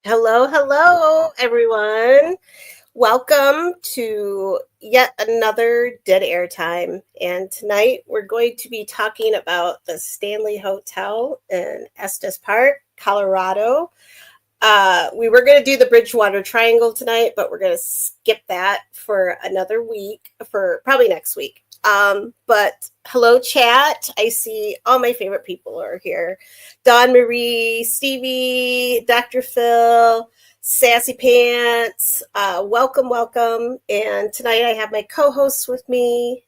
Hello, hello, everyone. Welcome to yet another Dead Air Time. And tonight we're going to be talking about the Stanley Hotel in Estes Park, Colorado. We were going to do the Bridgewater Triangle tonight, but we're going to skip that for another week, for probably next week. But hello, chat. I see all my favorite people are here. Dawn Marie, Stevie, Dr. Phil, Sassy Pants. Welcome, welcome. And tonight I have my co-hosts with me,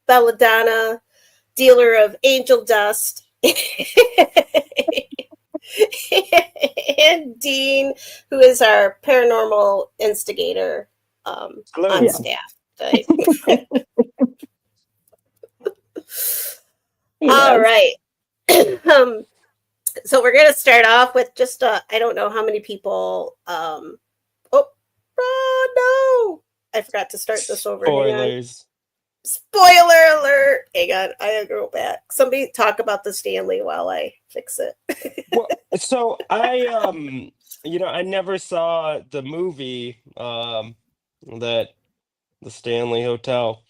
Belladonna, dealer of angel dust, and Dean, who is our paranormal instigator on staff. All right. So we're going to start off with just I don't know how many people. No, I forgot to start this over. Spoilers. Spoiler alert. Hang on, I gotta go back. Somebody talk about the Stanley while I fix it. Well, so I I never saw the movie that the Stanley Hotel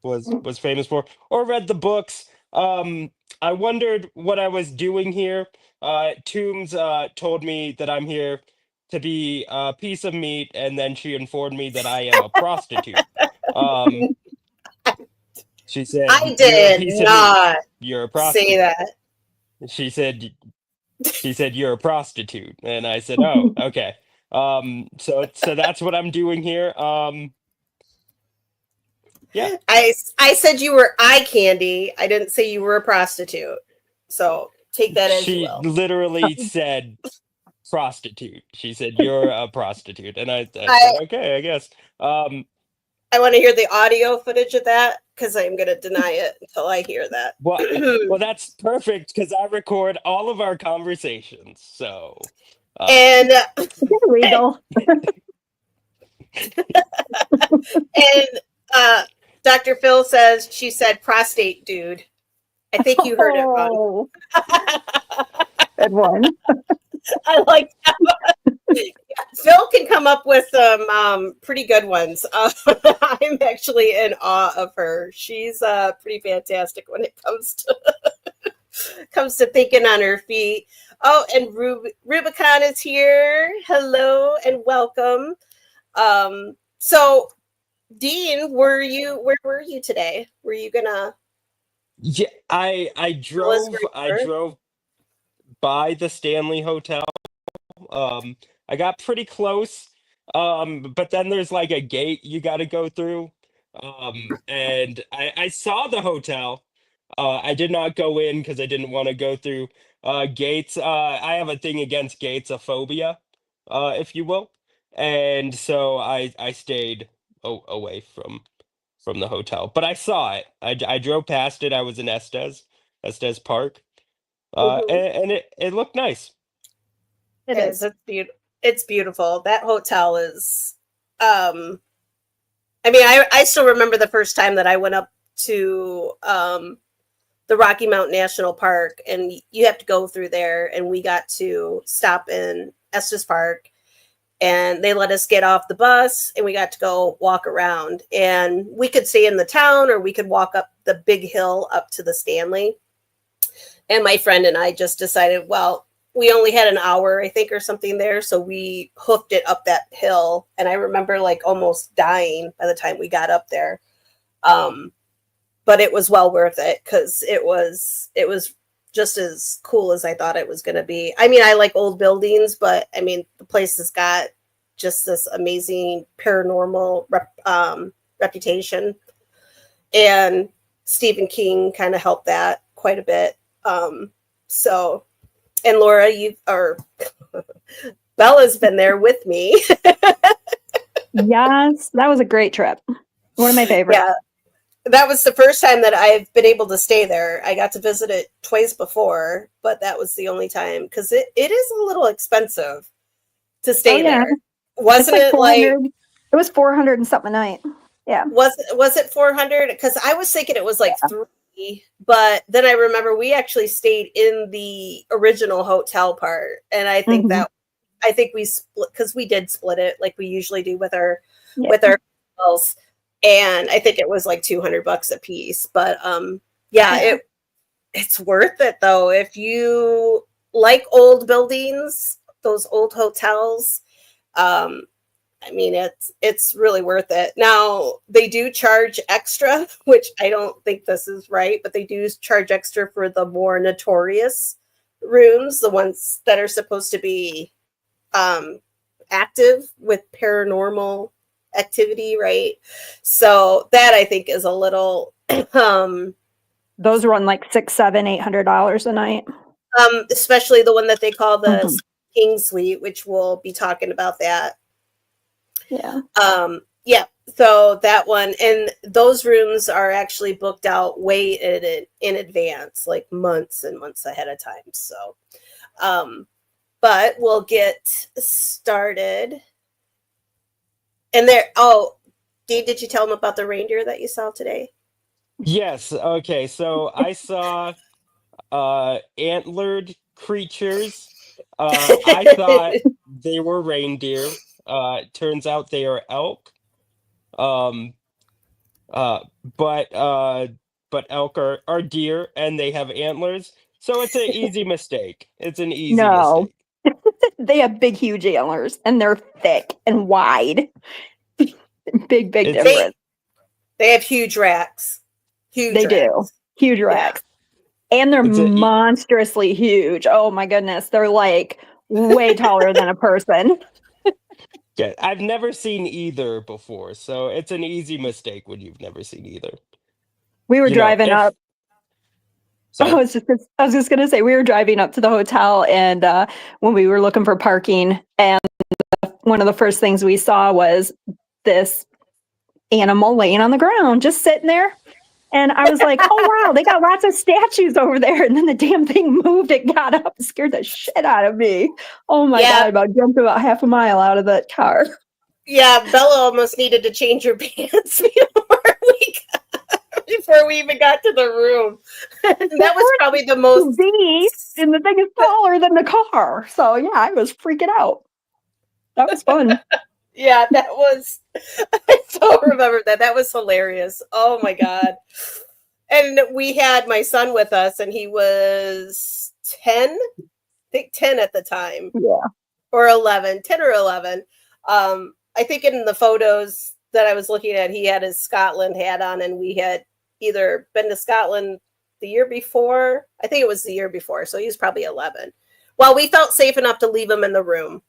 was famous for, or read the books. I wondered what I was doing here. Toombs told me that I'm here to be a piece of meat, and then she informed me that I am a prostitute. Um, she said, I "You're a did piece of meat. not You're a say prostitute." that. She said you're a prostitute, and I said, oh, okay. So that's what I'm doing here. Yeah. I said you were eye candy. I didn't say you were a prostitute. So take that as you She will. literally said prostitute. She said you're a prostitute, and I I said, okay, I guess. I want to hear the audio footage of that because I'm going to deny it until I hear that. Well, that's perfect because I record all of our conversations. So And illegal. and Dr. Phil says she said prostate dude. I think you heard it wrong. Good one. I like that one. Phil can come up with some pretty good ones. I'm actually in awe of her. She's pretty fantastic when it comes to thinking on her feet. Oh, and Rubicon is here. Hello and welcome. So Dean, where were you today? Were you gonna? yeah, I drove by the Stanley Hotel. I got pretty close. But then there's like a gate you got to go through. And I saw the hotel. I did not go in because I didn't want to go through gates. I have a thing against gates, a phobia, if you will. And so I stayed away from the hotel. But I saw it. I drove past it. I was in Estes Park. And it looked nice. It is. It's beautiful. It's beautiful. That hotel is. I mean, I still remember the first time that I went up to the Rocky Mountain National Park, and you have to go through there, and we got to stop in Estes Park, and they let us get off the bus, and we got to go walk around, and we could stay in the town, or we could walk up the big hill up to the Stanley. And my friend and I just decided, well, we only had an hour, I think, or something there. So we hooked it up that hill. And I remember like almost dying by the time we got up there. But it was well worth it because it was just as cool as I thought it was going to be. I mean, I like old buildings, but I mean, the place has got just this amazing paranormal reputation. And Stephen King kind of helped that quite a bit. So, and Laura, Bella's been there with me. Yes, that was a great trip. One of my favorites. Yeah, that was the first time that I've been able to stay there. I got to visit it twice before, but that was the only time because it is a little expensive to stay there. Wasn't it like it was 400 and something a night? Yeah. Was it 400? Because I was thinking it was like 3 but then I remember we actually stayed in the original hotel part, and I think Mhm. I think we split, because we did split it like we usually do with our Yeah. hotels, and I think it was like $200 a piece. But yeah, it's worth it though if you like old buildings, those old hotels. Um, I mean, it's really worth it. Now they do charge extra, which I don't think this is right, but they do charge extra for the more notorious rooms, the ones that are supposed to be active with paranormal activity, right? So that I think is a little Those run like $600, $700, $800 a night. especially the one that they call the Mhm. King Suite, which we'll be talking about that. Yeah. Yeah, so that one, and those rooms are actually booked out way in advance, like months and months ahead of time. So, but we'll get started. And Dee, did you tell them about the reindeer that you saw today? Yes. Okay. So I saw antlered creatures. I thought they were reindeer. Turns out they are elk. Um, uh, but uh, but elk are deer and they have antlers. So it's an easy mistake. It's an easy No, mistake. they have big, huge antlers, and they're thick and wide. Big, big It's they difference. they have huge racks, huge They do. racks. Huge Yeah, racks. And they're it's a monstrously huge. Oh my goodness. They're like way taller than a person. yeah. I've never seen either before, so it's an easy mistake when you've never seen either. We were You know, driving if up. I sorry. was just gonna say we were driving up to the hotel, and when we were looking for parking, and one of the first things we saw was this animal laying on the ground, just sitting there. And I was like, "Oh wow, they got lots of statues over there." And then the damn thing moved. It got up, and scared the shit out of me. Oh my god! yeah, I about jumped about half a mile out of that car. yeah. Bella almost needed to change her pants before we even got to the room. And that was probably the most. V, and the thing is taller than the car. So yeah, I was freaking out. That was fun. Yeah, that was. I still remember that. That was hilarious. Oh my god! And we had my son with us, and he was 10, I think 10 at the time, Yeah. or 11, 10 or 11. I think in the photos that I was looking at, he had his Scotland hat on, and we had either been to Scotland the year before. I think it was the year before, so he was probably 11. Well, we felt safe enough to leave him in the room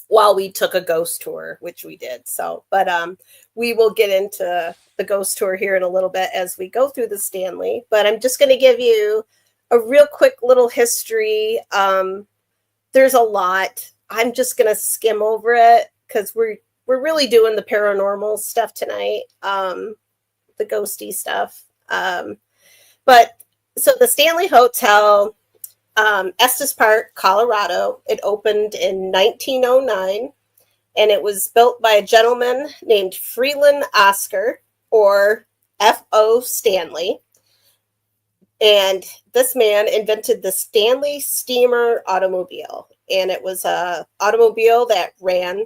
while we took a ghost tour, which we did. So, but we will get into the ghost tour here in a little bit as we go through the Stanley. But I'm just going to give you a real quick little history. There's a lot. I'm just going to skim over it because we're really doing the paranormal stuff tonight, the ghosty stuff. But so the Stanley Hotel, Estes Park, Colorado. It opened in 1909, and it was built by a gentleman named Freeland Oscar, or F.O. Stanley. And this man invented the Stanley Steamer automobile, and it was a automobile that ran,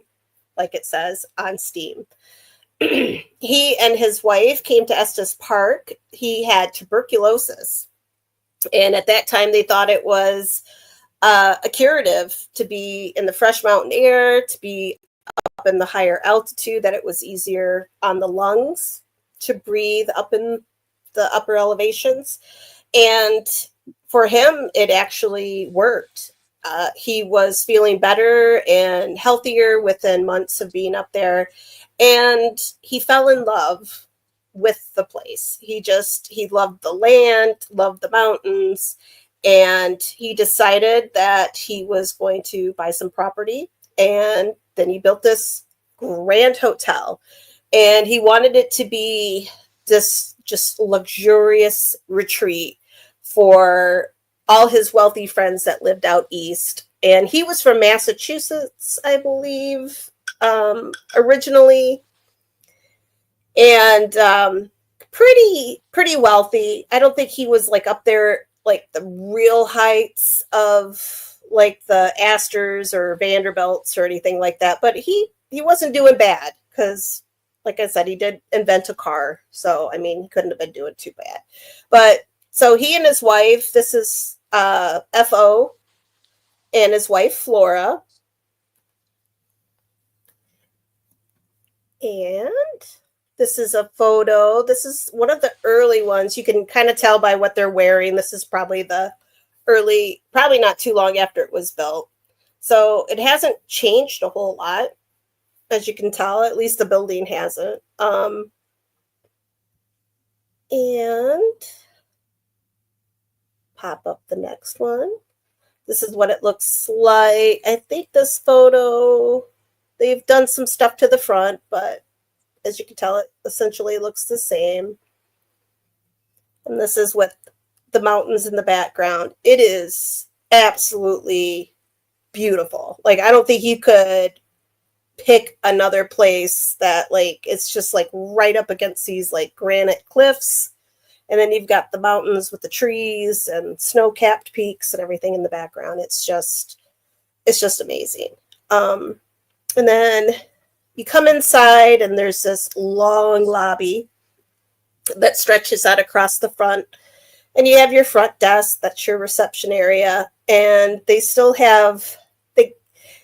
like it says, on steam. He and his wife came to Estes Park. He had tuberculosis, and at that time they thought it was a curative to be in the fresh mountain air, to be up in the higher altitude, that it was easier on the lungs to breathe up in the upper elevations. And for him, it actually worked. He was feeling better and healthier within months of being up there. And he fell in love with the place. He loved the land, loved the mountains, and he decided that he was going to buy some property, and then he built this grand hotel, and he wanted it to be this just luxurious retreat for all his wealthy friends that lived out east. And he was from Massachusetts, I believe, originally. And pretty wealthy. I don't think he was like up there like the real heights of like the Astors or Vanderbilts or anything like that, but he wasn't doing bad because like I said, he did invent a car. So I mean, he couldn't have been doing too bad. But so he and his wife, this is FO and his wife Flora. And this is a photo. This is one of the early ones. You can kind of tell by what they're wearing. This is probably the early, probably not too long after it was built. So it hasn't changed a whole lot, as you can tell. At least the building hasn't. And pop up the next one. This is what it looks like. I think this photo, they've done some stuff to the front, but as you can tell, it essentially looks the same. And this is with the mountains in the background. It is absolutely beautiful. Like, I don't think you could pick another place that, like, it's just like right up against these like granite cliffs. And then you've got the mountains with the trees and snow-capped peaks and everything in the background. It's just amazing. And then you come inside and there's this long lobby that stretches out across the front. And you have your front desk, that's your reception area. And they still have,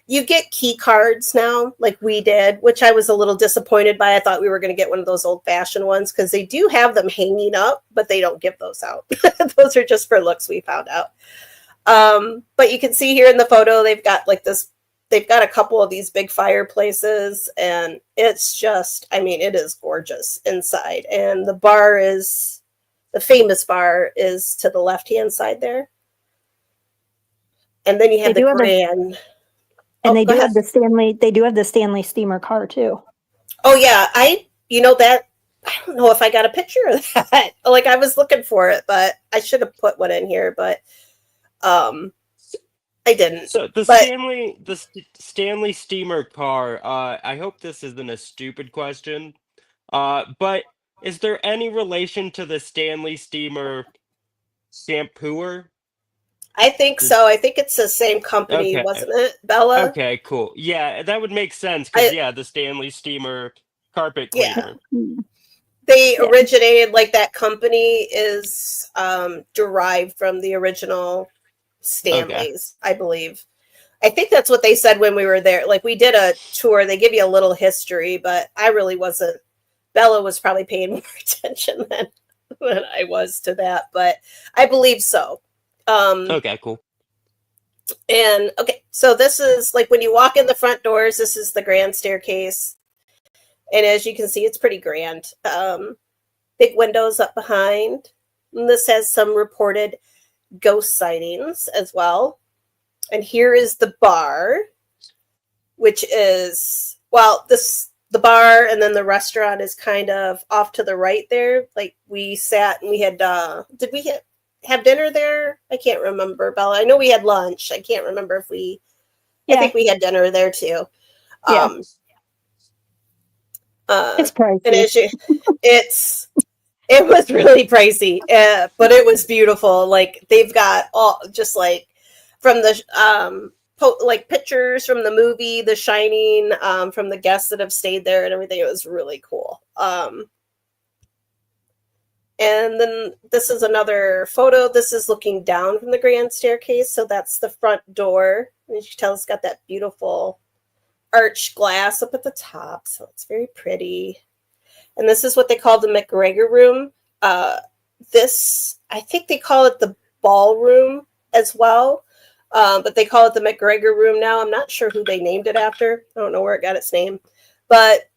you get key cards now, like we did, which I was a little disappointed by. I thought we were going to get one of those old-fashioned ones because they do have them hanging up, but they don't give those out. Those are just for looks, we found out. But you can see here in the photo, they've got like this, they've got a couple of these big fireplaces, and it's just, I mean, it is gorgeous inside. And the bar is, the famous bar is to the left-hand side there. And then you have the grand... And they do have the Stanley steamer car too. Oh yeah, you know that, I don't know if I got a picture of that. Like, I was looking for it, but I should have put one in here, but I didn't. So the Stanley steamer car, I hope this isn't a stupid question. But is there any relation to the Stanley steamer shampooer? I think so. I think it's the same company, wasn't it, Bella? Okay, cool. Yeah, that would make sense because the Stanley steamer carpet cleaner. Yeah. They originated, like, that company is derived from the original Stanleys, I believe. I think that's what they said when we were there. Like, we did a tour. They give you a little history, but I really wasn't. Bella was probably paying more attention than I was to that, but I believe so. Okay, cool. And okay, so this is like when you walk in the front doors, this is the grand staircase. And as you can see, it's pretty grand. Big windows up behind. And this has some reported ghost sightings as well. And here is the bar, which is, well, the bar and then the restaurant is kind of off to the right there. Like, we sat and we had, did we have dinner there? I can't remember, Bella. I know we had lunch. I can't remember if I think we had dinner there too. Yeah. It's pricey. It was really pricey, but it was beautiful. Like, they've got all just like from the like pictures from the movie The Shining, from the guests that have stayed there and everything. It was really cool. And then this is another photo. This is looking down from the grand staircase. So that's the front door. And you can tell it's got that beautiful arched glass up at the top. So it's very pretty. And this is what they call the McGregor room. This, I think they call it the ballroom as well. But they call it the McGregor room now. I'm not sure who they named it after. I don't know where it got its name. But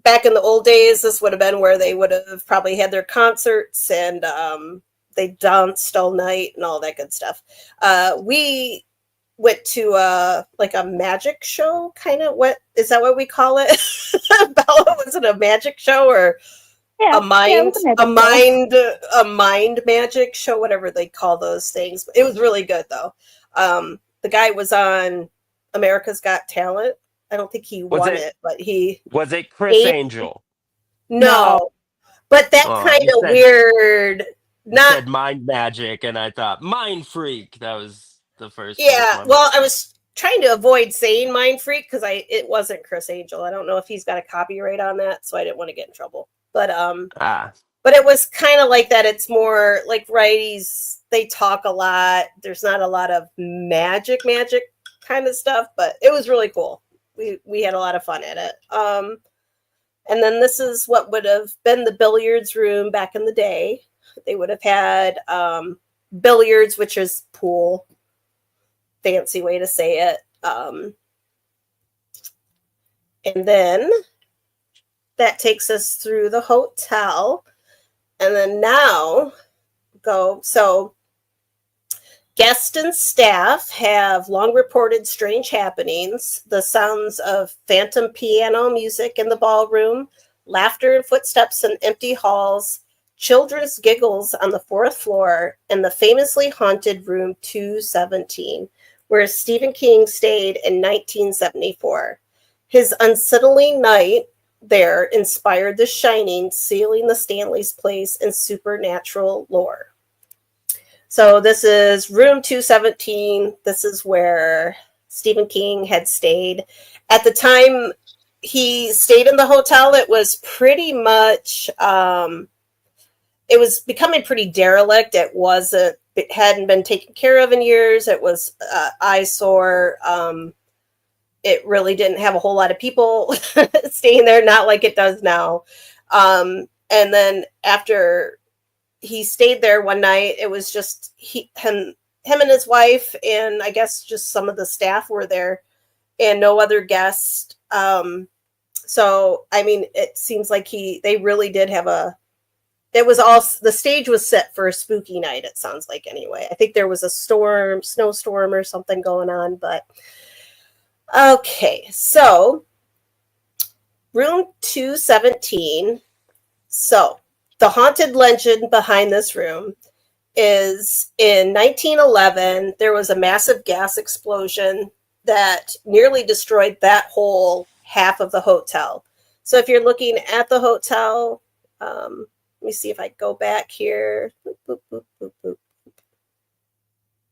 back in the old days, this would have been where they would have probably had their concerts, and they danced all night and all that good stuff. We went to like a magic show, kind of. What is that? What we call it? Bella, was it a magic show or a mind magic show? Whatever they call those things. It was really good though. The guy was on America's Got Talent. I don't think he won it, but he... Was it Chris Angel? No. But that Oh, kind of weird, you not, said mind magic, and I thought mind freak. That was the first thing to yeah, my mind. well, I was trying to avoid saying mind freak because it wasn't Chris Angel. I don't know if he's got a copyright on that, so I didn't want to get in trouble. But it was kind of like that. It's more like righties, they talk a lot. There's not a lot of magic kind of stuff, but it was really cool. We had a lot of fun at it. And then this is what would have been the billiards room back in the day. They would have had billiards, which is pool, fancy way to say it. And then that takes us through the hotel. And then now so guests and staff have long reported strange happenings, the sounds of phantom piano music in the ballroom, laughter and footsteps in empty halls, children's giggles on the fourth floor, and the famously haunted room 217, where Stephen King stayed in 1974. His unsettling night there inspired The Shining, sealing the Stanley's place in supernatural lore. So this is room 217. This is where Stephen King had stayed. At the time he stayed in the hotel, it was pretty much, it was becoming pretty derelict. It hadn't been taken care of in years. It was eyesore. It really didn't have a whole lot of people staying there, not like it does now. And then after he stayed there one night, it was just him and his wife, and I guess just some of the staff were there, and no other guests. So I mean, it seems like they really did have the stage was set for a spooky night, it sounds like, anyway. I think there was a snowstorm or something going on, but okay, so room 217. So the haunted legend behind this room is in 1911, there was a massive gas explosion that nearly destroyed that whole half of the hotel. So if you're looking at the hotel, let me see if I go back here. Boop, boop, boop, boop, boop.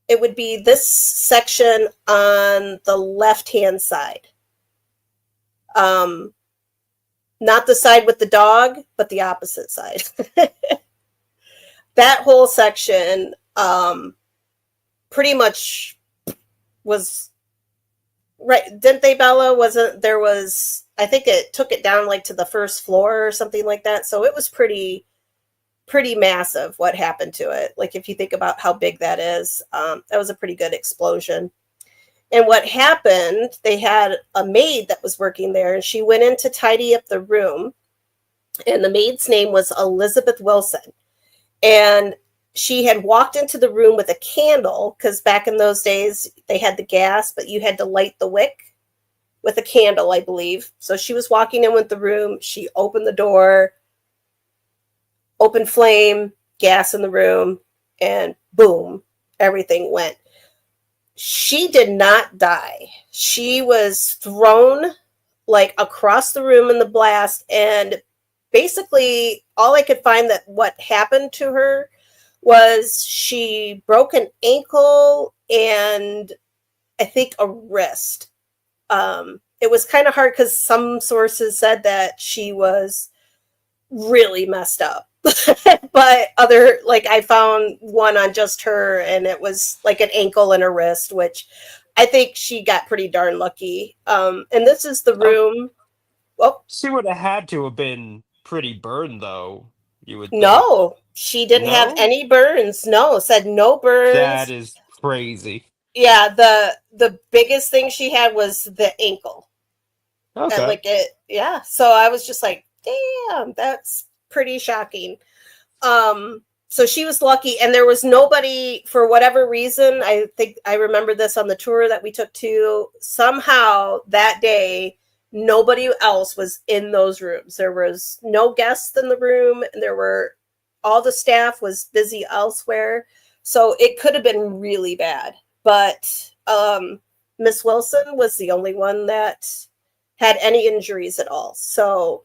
It would be this section on the left-hand side. Not the side with the dog, but the opposite side. That whole section pretty much was right. Didn't they, Bella? I think it took it down like to the first floor or something like that. So it was pretty massive what happened to it. Like if you think about how big that is, that was a pretty good explosion. And what happened, they had a maid that was working there, and she went in to tidy up the room. And the maid's name was Elizabeth Wilson. And she had walked into the room with a candle, because back in those days, they had the gas, but you had to light the wick with a candle, I believe. So she was walking in with the room. She opened the door, open flame, gas in the room, and boom, everything went. She did not die. She was thrown like across the room in the blast, and basically all I could find that what happened to her was she broke an ankle and I think a wrist. It was kind of hard because some sources said that she was really messed up. But I found one on just her, and it was like an ankle and a wrist, which I think she got pretty darn lucky. And this is the room. Well, she would have had to have been pretty burned, though, you would think. No, she didn't have any burns. No, said no burns. That is crazy. Yeah, the biggest thing she had was the ankle. Okay. Yeah. So I was just like, damn, that's pretty shocking. So she was lucky, and there was nobody, for whatever reason. I think I remember this on the tour that we took to. Somehow that day, nobody else was in those rooms. There was no guests in the room, and all the staff was busy elsewhere. So it could have been really bad. But Miss Wilson was the only one that had any injuries at all. So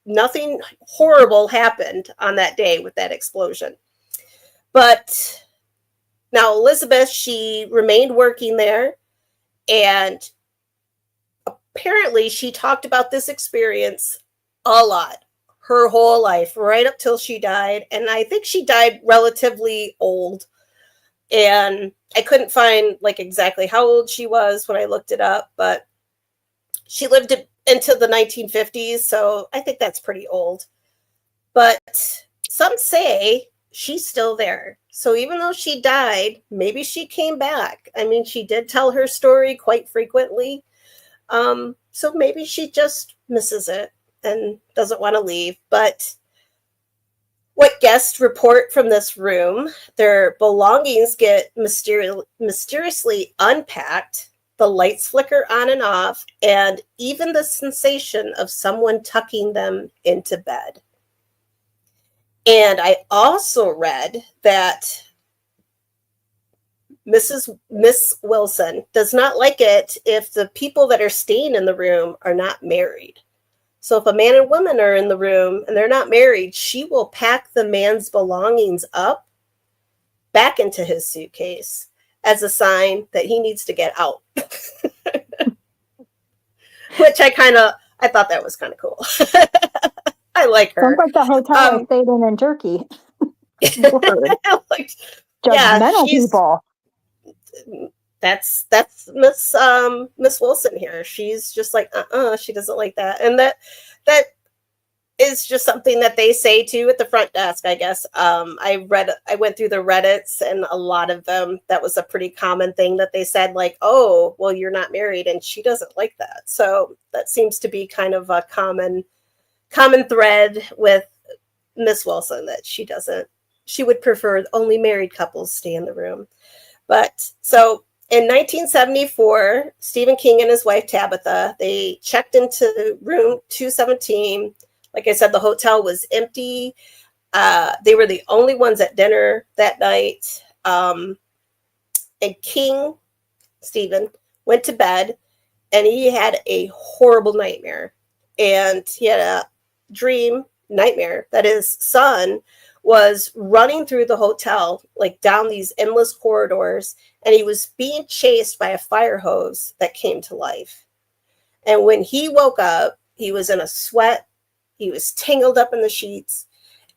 nothing horrible happened on that day with that explosion. But now Elizabeth, she remained working there, and apparently she talked about this experience a lot her whole life, right up till she died. And I think she died relatively old. And I couldn't find like exactly how old she was when I looked it up, but she lived into the 1950s, so I think that's pretty old. But some say she's still there. So even though she died, maybe she came back. I mean, she did tell her story quite frequently. So maybe she just misses it and doesn't want to leave. But what guests report from this room, their belongings get mysteriously unpacked, the lights flicker on and off, and even the sensation of someone tucking them into bed. And I also read that Miss Wilson does not like it if the people that are staying in the room are not married. So if a man and woman are in the room and they're not married, she will pack the man's belongings up back into his suitcase as a sign that he needs to get out. Which I thought that was kind of cool. I like her. Sounds like the hotel I stayed in Turkey. Judgmental people. That's Miss Wilson here. She's just like, she doesn't like that. And that is just something that they say too at the front desk, I guess. I went through the Reddits, and a lot of them, that was a pretty common thing that they said, like, oh, well, you're not married, and she doesn't like that. So that seems to be kind of a common thread with Miss Wilson, that she would prefer only married couples stay in the room. But so in 1974, Stephen King and his wife Tabitha, they checked into room 217. Like I said, the hotel was empty. They were the only ones at dinner that night. And King, Stephen, went to bed, and he had a horrible nightmare. And he had a nightmare that his son was running through the hotel, like down these endless corridors, and he was being chased by a fire hose that came to life. And when he woke up, he was in a sweat. He was tangled up in the sheets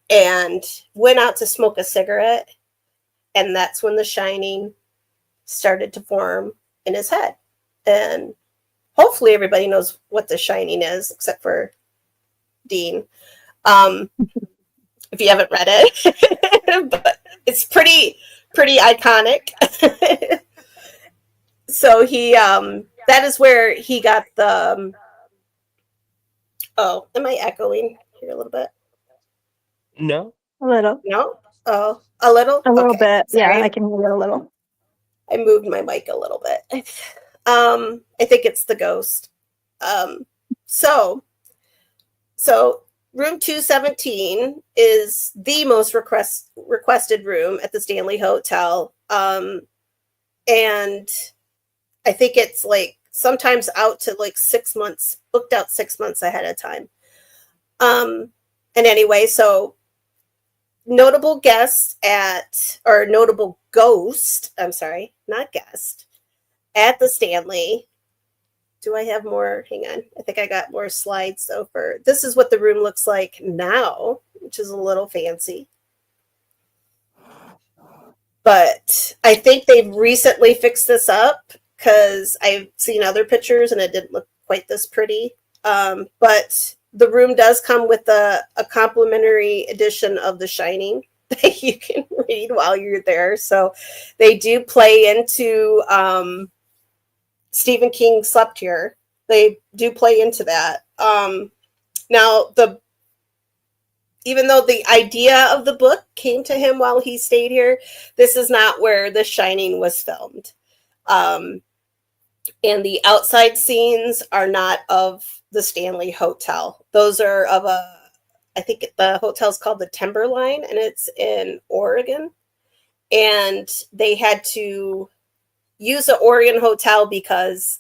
and went out to smoke a cigarette. And that's when The Shining started to form in his head. And hopefully everybody knows what The Shining is, except for Dean. If you haven't read it, but it's pretty iconic. So he, that is where he got the, oh, am I echoing here a little bit? No. A little. No? Oh, a little? A little bit. Sorry. Yeah, I can hear a little. I moved my mic a little bit. I think it's the ghost. So room 217 is the most requested room at the Stanley Hotel. And I think it's like sometimes out to like 6 months, booked out 6 months ahead of time. And anyway, so notable ghost, I'm sorry, not guest, at the Stanley. Do I have more? Hang on. I think I got more slides over. This is what the room looks like now, which is a little fancy. But I think they've recently fixed this up, because I've seen other pictures and it didn't look quite this pretty. But the room does come with a complimentary edition of The Shining that you can read while you're there. So they do play into Stephen King Slept Here. They do play into that. Now, even though the idea of the book came to him while he stayed here, this is not where The Shining was filmed. And the outside scenes are not of the Stanley Hotel. Those are of I think the hotel's called the Timberline, and it's in Oregon. And they had to use the Oregon hotel because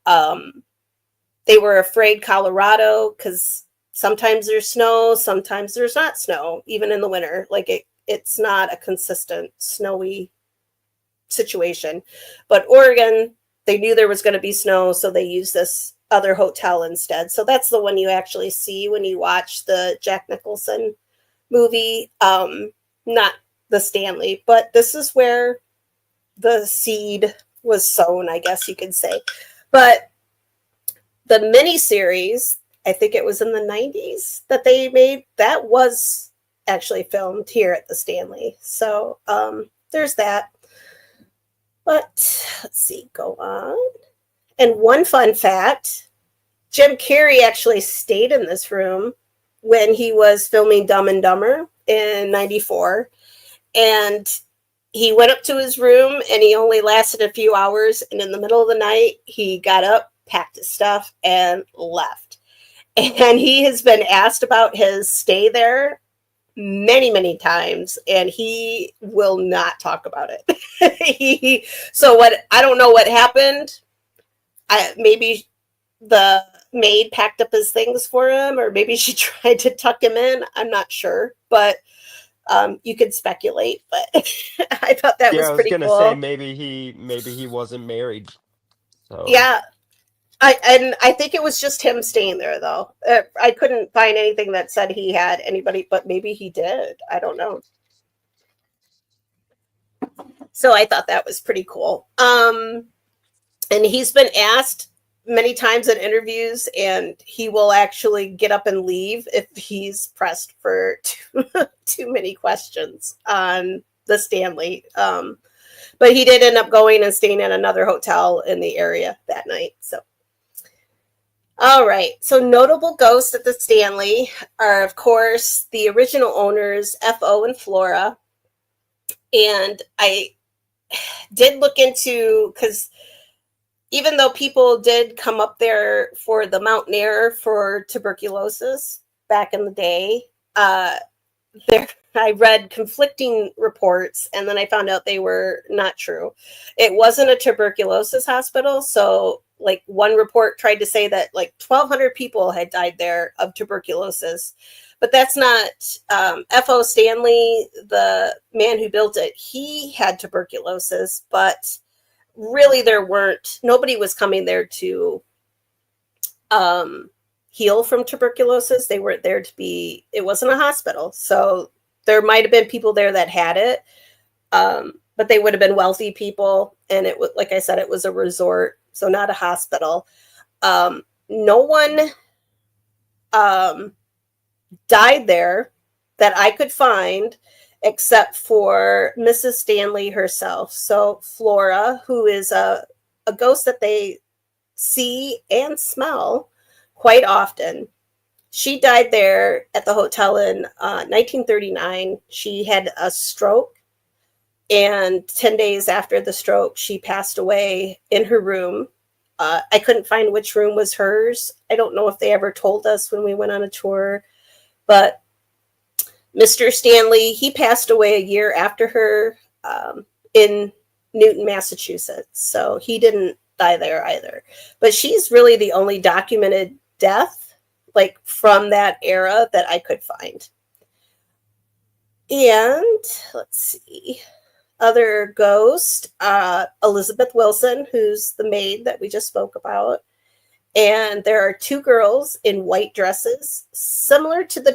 they were afraid Colorado, because sometimes there's snow, sometimes there's not snow, even in the winter. Like it's not a consistent snowy situation. But Oregon, they knew there was going to be snow, so they used this other hotel instead. So that's the one you actually see when you watch the Jack Nicholson movie, not the Stanley, but this is where the seed was sown, I guess you could say. But the miniseries, I think it was in the 90s that they made, that was actually filmed here at the Stanley. So there's that. But let's see, go on. And one fun fact, Jim Carrey actually stayed in this room when he was filming Dumb and Dumber in 94. And he went up to his room and he only lasted a few hours. And in the middle of the night, he got up, packed his stuff, and left. And he has been asked about his stay there many, many times, and he will not talk about it. So what, I don't know what happened. Maybe the maid packed up his things for him, or maybe she tried to tuck him in. I'm not sure, but you could speculate. But I thought that was pretty cool. Say maybe he wasn't married. So. Yeah. I think it was just him staying there, though. I couldn't find anything that said he had anybody, but maybe he did. I don't know. So I thought that was pretty cool. And he's been asked many times in interviews, and he will actually get up and leave if he's pressed for too many questions on the Stanley. But he did end up going and staying at another hotel in the area that night. So. All right. So notable ghosts at the Stanley are, of course, the original owners, F.O. and Flora. And I did look into, because even though people did come up there for the mountain air for tuberculosis back in the day, I read conflicting reports, and then I found out they were not true. It wasn't a tuberculosis hospital, so like one report tried to say that like 1,200 people had died there of tuberculosis, but that's not. F.O. Stanley, the man who built it, he had tuberculosis, but really nobody was coming there to heal from tuberculosis. They weren't there it wasn't a hospital. So there might have been people there that had it, but they would have been wealthy people. And it was, like I said, it was a resort, so not a hospital. No one died there that I could find except for Mrs. Stanley herself. So Flora, who is a ghost that they see and smell quite often. She died there at the hotel in 1939. She had a stroke, and 10 days after the stroke, she passed away in her room. I couldn't find which room was hers. I don't know if they ever told us when we went on a tour, but Mr. Stanley, he passed away a year after her in Newton, Massachusetts. So he didn't die there either. But she's really the only documented death like from that era that I could find. And let's see, other ghost, Elizabeth Wilson, who's the maid that we just spoke about. And there are two girls in white dresses, similar to the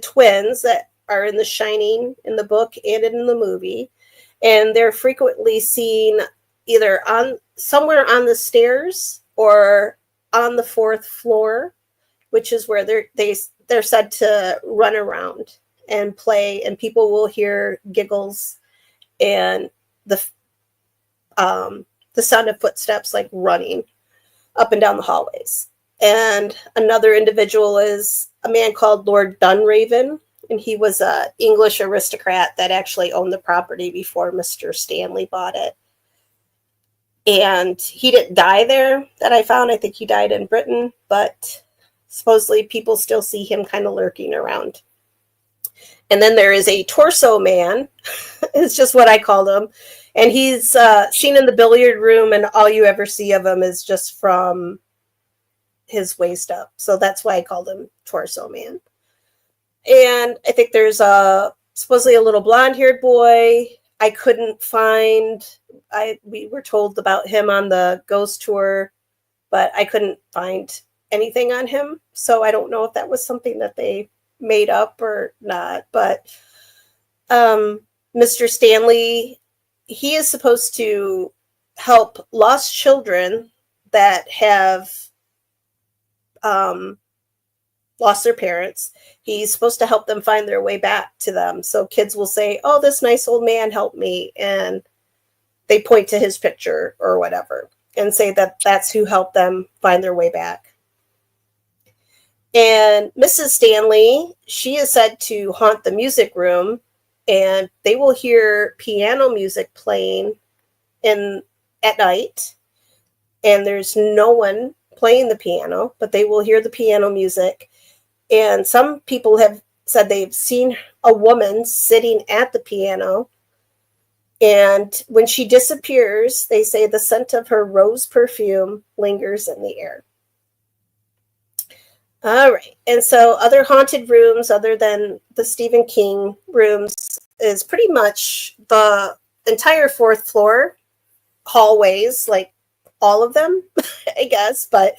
twins that are in The Shining in the book and in the movie. And they're frequently seen either somewhere on the stairs or on the fourth floor, which is where they're said to run around and play, and people will hear giggles and the sound of footsteps like running up and down the hallways. And another individual is a man called Lord Dunraven, and he was an English aristocrat that actually owned the property before Mr. Stanley bought it. And he didn't die there that I found. I think he died in Britain, but supposedly people still see him kind of lurking around. And then there is a torso man, is just what I called him. And he's seen in the billiard room, and all you ever see of him is just from his waist up. So that's why I called him Torso Man. And I think there's supposedly a little blonde-haired boy. I couldn't find. We were told about him on the ghost tour, but I couldn't find anything on him. So I don't know if that was something that they made up or not. But Mr. Stanley, he is supposed to help lost children that have lost their parents. He's supposed to help them find their way back to them. So kids will say, oh, this nice old man helped me. And they point to his picture or whatever and say that that's who helped them find their way back. And Mrs. Stanley, she is said to haunt the music room, and they will hear piano music playing at night. And there's no one playing the piano, but they will hear the piano music. And some people have said they've seen a woman sitting at the piano. And when she disappears, they say the scent of her rose perfume lingers in the air. All right. And so other haunted rooms other than the Stephen King rooms is pretty much the entire fourth floor hallways, like all of them, I guess. But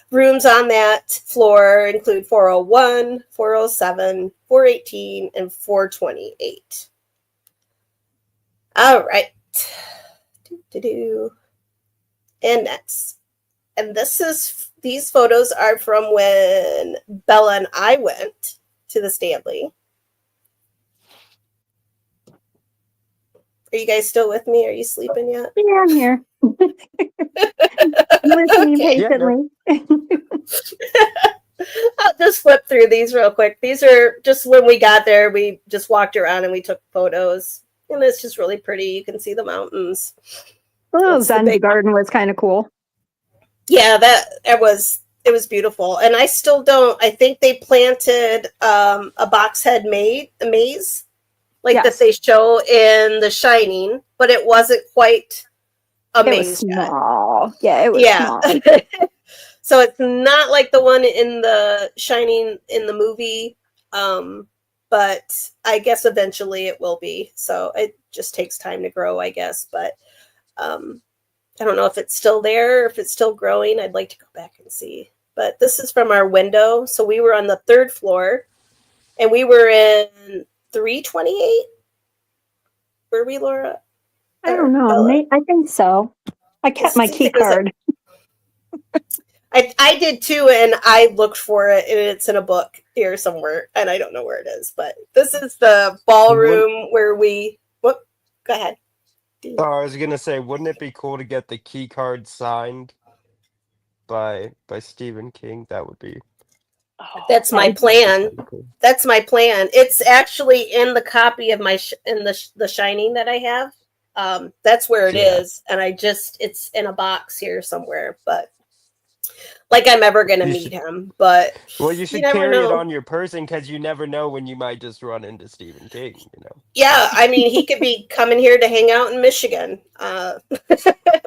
rooms on that floor include 401, 407, 418, and 428. All right. And next. And these photos are from when Bella and I went to the Stanley. Are you guys still with me? Are you sleeping yet? Yeah, I'm here. Listening patiently. I'll just flip through these real quick. These are just when we got there. We just walked around and we took photos. And it's just really pretty. You can see the mountains. Oh, Zen's garden was kind of cool. Yeah, it was beautiful. And I still don't. I think they planted a boxhead maze, like yes, that they show in The Shining, but it wasn't quite a maze. It was small. Yeah, it was small. So it's not like the one in The Shining in the movie, but I guess eventually it will be. So it just takes time to grow, I guess. But I don't know if it's still there, if it's still growing. I'd like to go back and see. But this is from our window. So we were on the third floor, and we were in 328. Were we, Laura? I don't know. Bella? I think so. I kept my key card. I did too, and I looked for it, and it's in a book here somewhere, and I don't know where it is. But this is the ballroom where we... Whoop, go ahead. Oh, I was gonna say, wouldn't it be cool to get the key card signed by Stephen King? That would be... That's my plan. That's my plan. It's actually in the copy of the Shining that I have. That's where it is, and it's in a box here somewhere. But like I'm ever gonna meet him, but well, you should carry it on your person because you never know when you might just run into Stephen King. Yeah, I mean, he could be coming here to hang out in Michigan,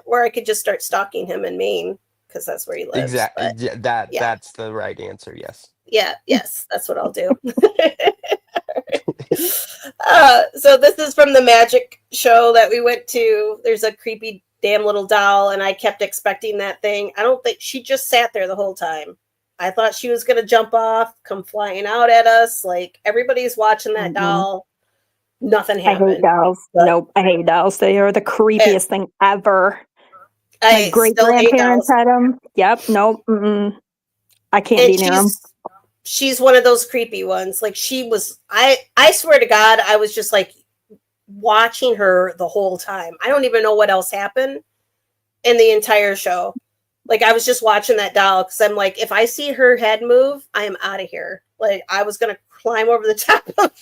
or I could just start stalking him in Maine because that's where he lives. Exactly. That's the right answer. Yes. Yeah. Yes, that's what I'll do. So this is from the magic show that we went to. There's a creepy damn little doll, and I kept expecting that thing. I don't think she just sat there the whole time. I thought she was going to jump off, come flying out at us. Like, everybody's watching that doll. Nothing happened. I hate dolls. Nope, I hate dolls. They are the creepiest thing ever. My great-grandparents had them. Yep, nope. I can't be near them. She's one of those creepy ones. Like, she was... I swear to God, I was just, like, watching her the whole time. I don't even know what else happened in the entire show. Like, I was just watching that doll because I'm like, if I see her head move, I am out of here. Like, I was going to climb over the top of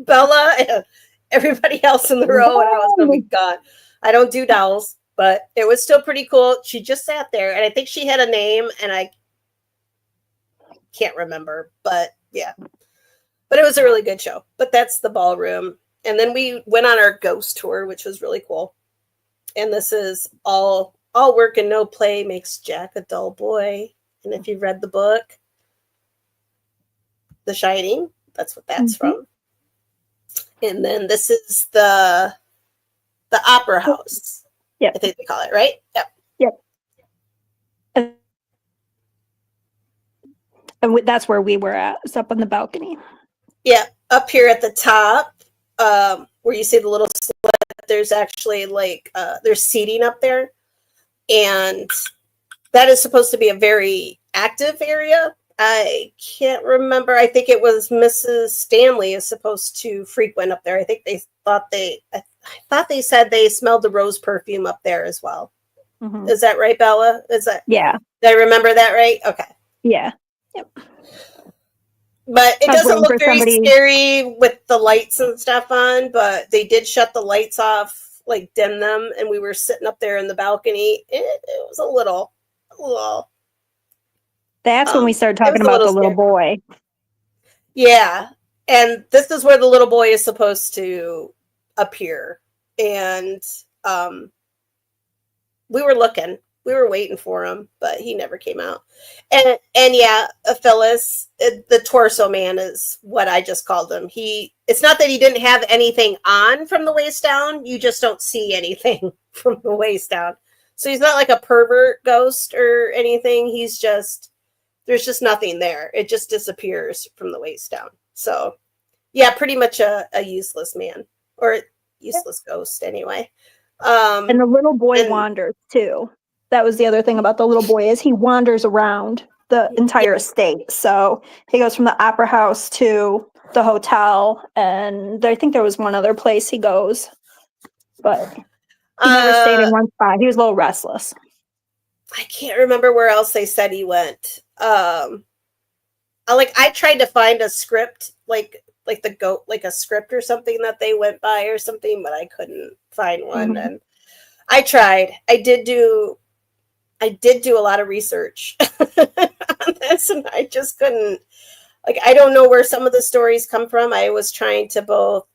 Bella and everybody else in the row, and I was going to be gone. I don't do dolls, but it was still pretty cool. She just sat there, and I think she had a name, and I can't remember, but yeah. But it was a really good show. But that's the ballroom. And then we went on our ghost tour, which was really cool. And this is all work and no play makes Jack a dull boy. And if you've read the book, The Shining, that's what that's from. And then this is the Opera House. Yep. I think they call it, right? Yep. Yep. And that's where we were at. It's up on the balcony. Yeah, up here at the top, where you see the little slit, there's actually like there's seating up there, and that is supposed to be a very active area. I can't remember. I think it was Mrs. Stanley is supposed to frequent up there. I think I thought they said they smelled the rose perfume up there as well. Mm-hmm. Is that right, Bella? Is that? Yeah. Did I remember that right? Okay. Yeah. Yep. But it doesn't look very scary with the lights and stuff on, but they did shut the lights off, like dim them, and we were sitting up there in the balcony. It was a little. That's when we started talking about the little boy. Yeah. And this is where the little boy is supposed to appear. And we were looking. We were waiting for him, but he never came out. And yeah, Phyllis, the torso man is what I just called him. It's not that he didn't have anything on from the waist down. You just don't see anything from the waist down. So he's not like a pervert ghost or anything. There's just nothing there. It just disappears from the waist down. So yeah, pretty much a useless man, or useless ghost anyway. And the little boy wanders too. That was the other thing about the little boy, is he wanders around the entire estate. So he goes from the opera house to the hotel, and I think there was one other place he goes, but he never stayed in one spot. He was a little restless. I can't remember where else they said he went. I tried to find a script, like a script or something that they went by or something, but I couldn't find one. Mm-hmm. And I tried. I did do a lot of research on this, and I just couldn't. I don't know where some of the stories come from. I was trying to both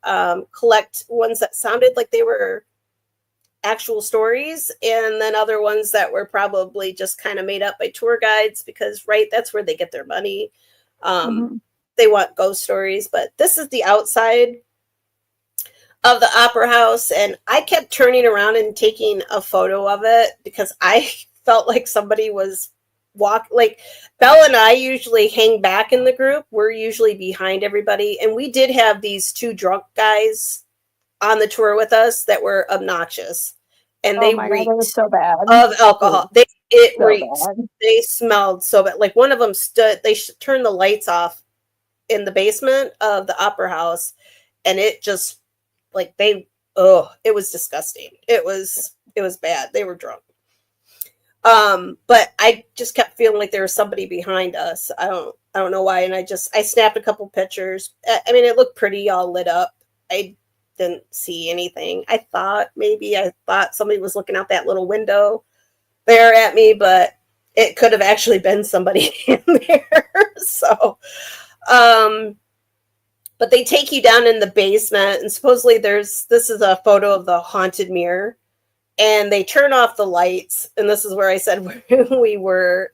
collect ones that sounded like they were actual stories, and then other ones that were probably just kind of made up by tour guides, because that's where they get their money. They want ghost stories. But this is the outside of the opera house, and I kept turning around and taking a photo of it because I felt like somebody was Bella and I usually hang back in the group. We're usually behind everybody, and we did have these two drunk guys on the tour with us that were obnoxious, and they reeked so bad of alcohol. It reeked. Bad. They smelled so bad. Like, one of them they turned the lights off in the basement of the opera house, and it just it was disgusting. It was bad. They were drunk. But I just kept feeling like there was somebody behind us. I don't know why. And I snapped a couple pictures. I mean, it looked pretty all lit up. I didn't see anything. I thought somebody was looking out that little window there at me, but it could have actually been somebody in there. So, but they take you down in the basement, and supposedly this is a photo of the haunted mirror, and they turn off the lights. And this is where I said we were.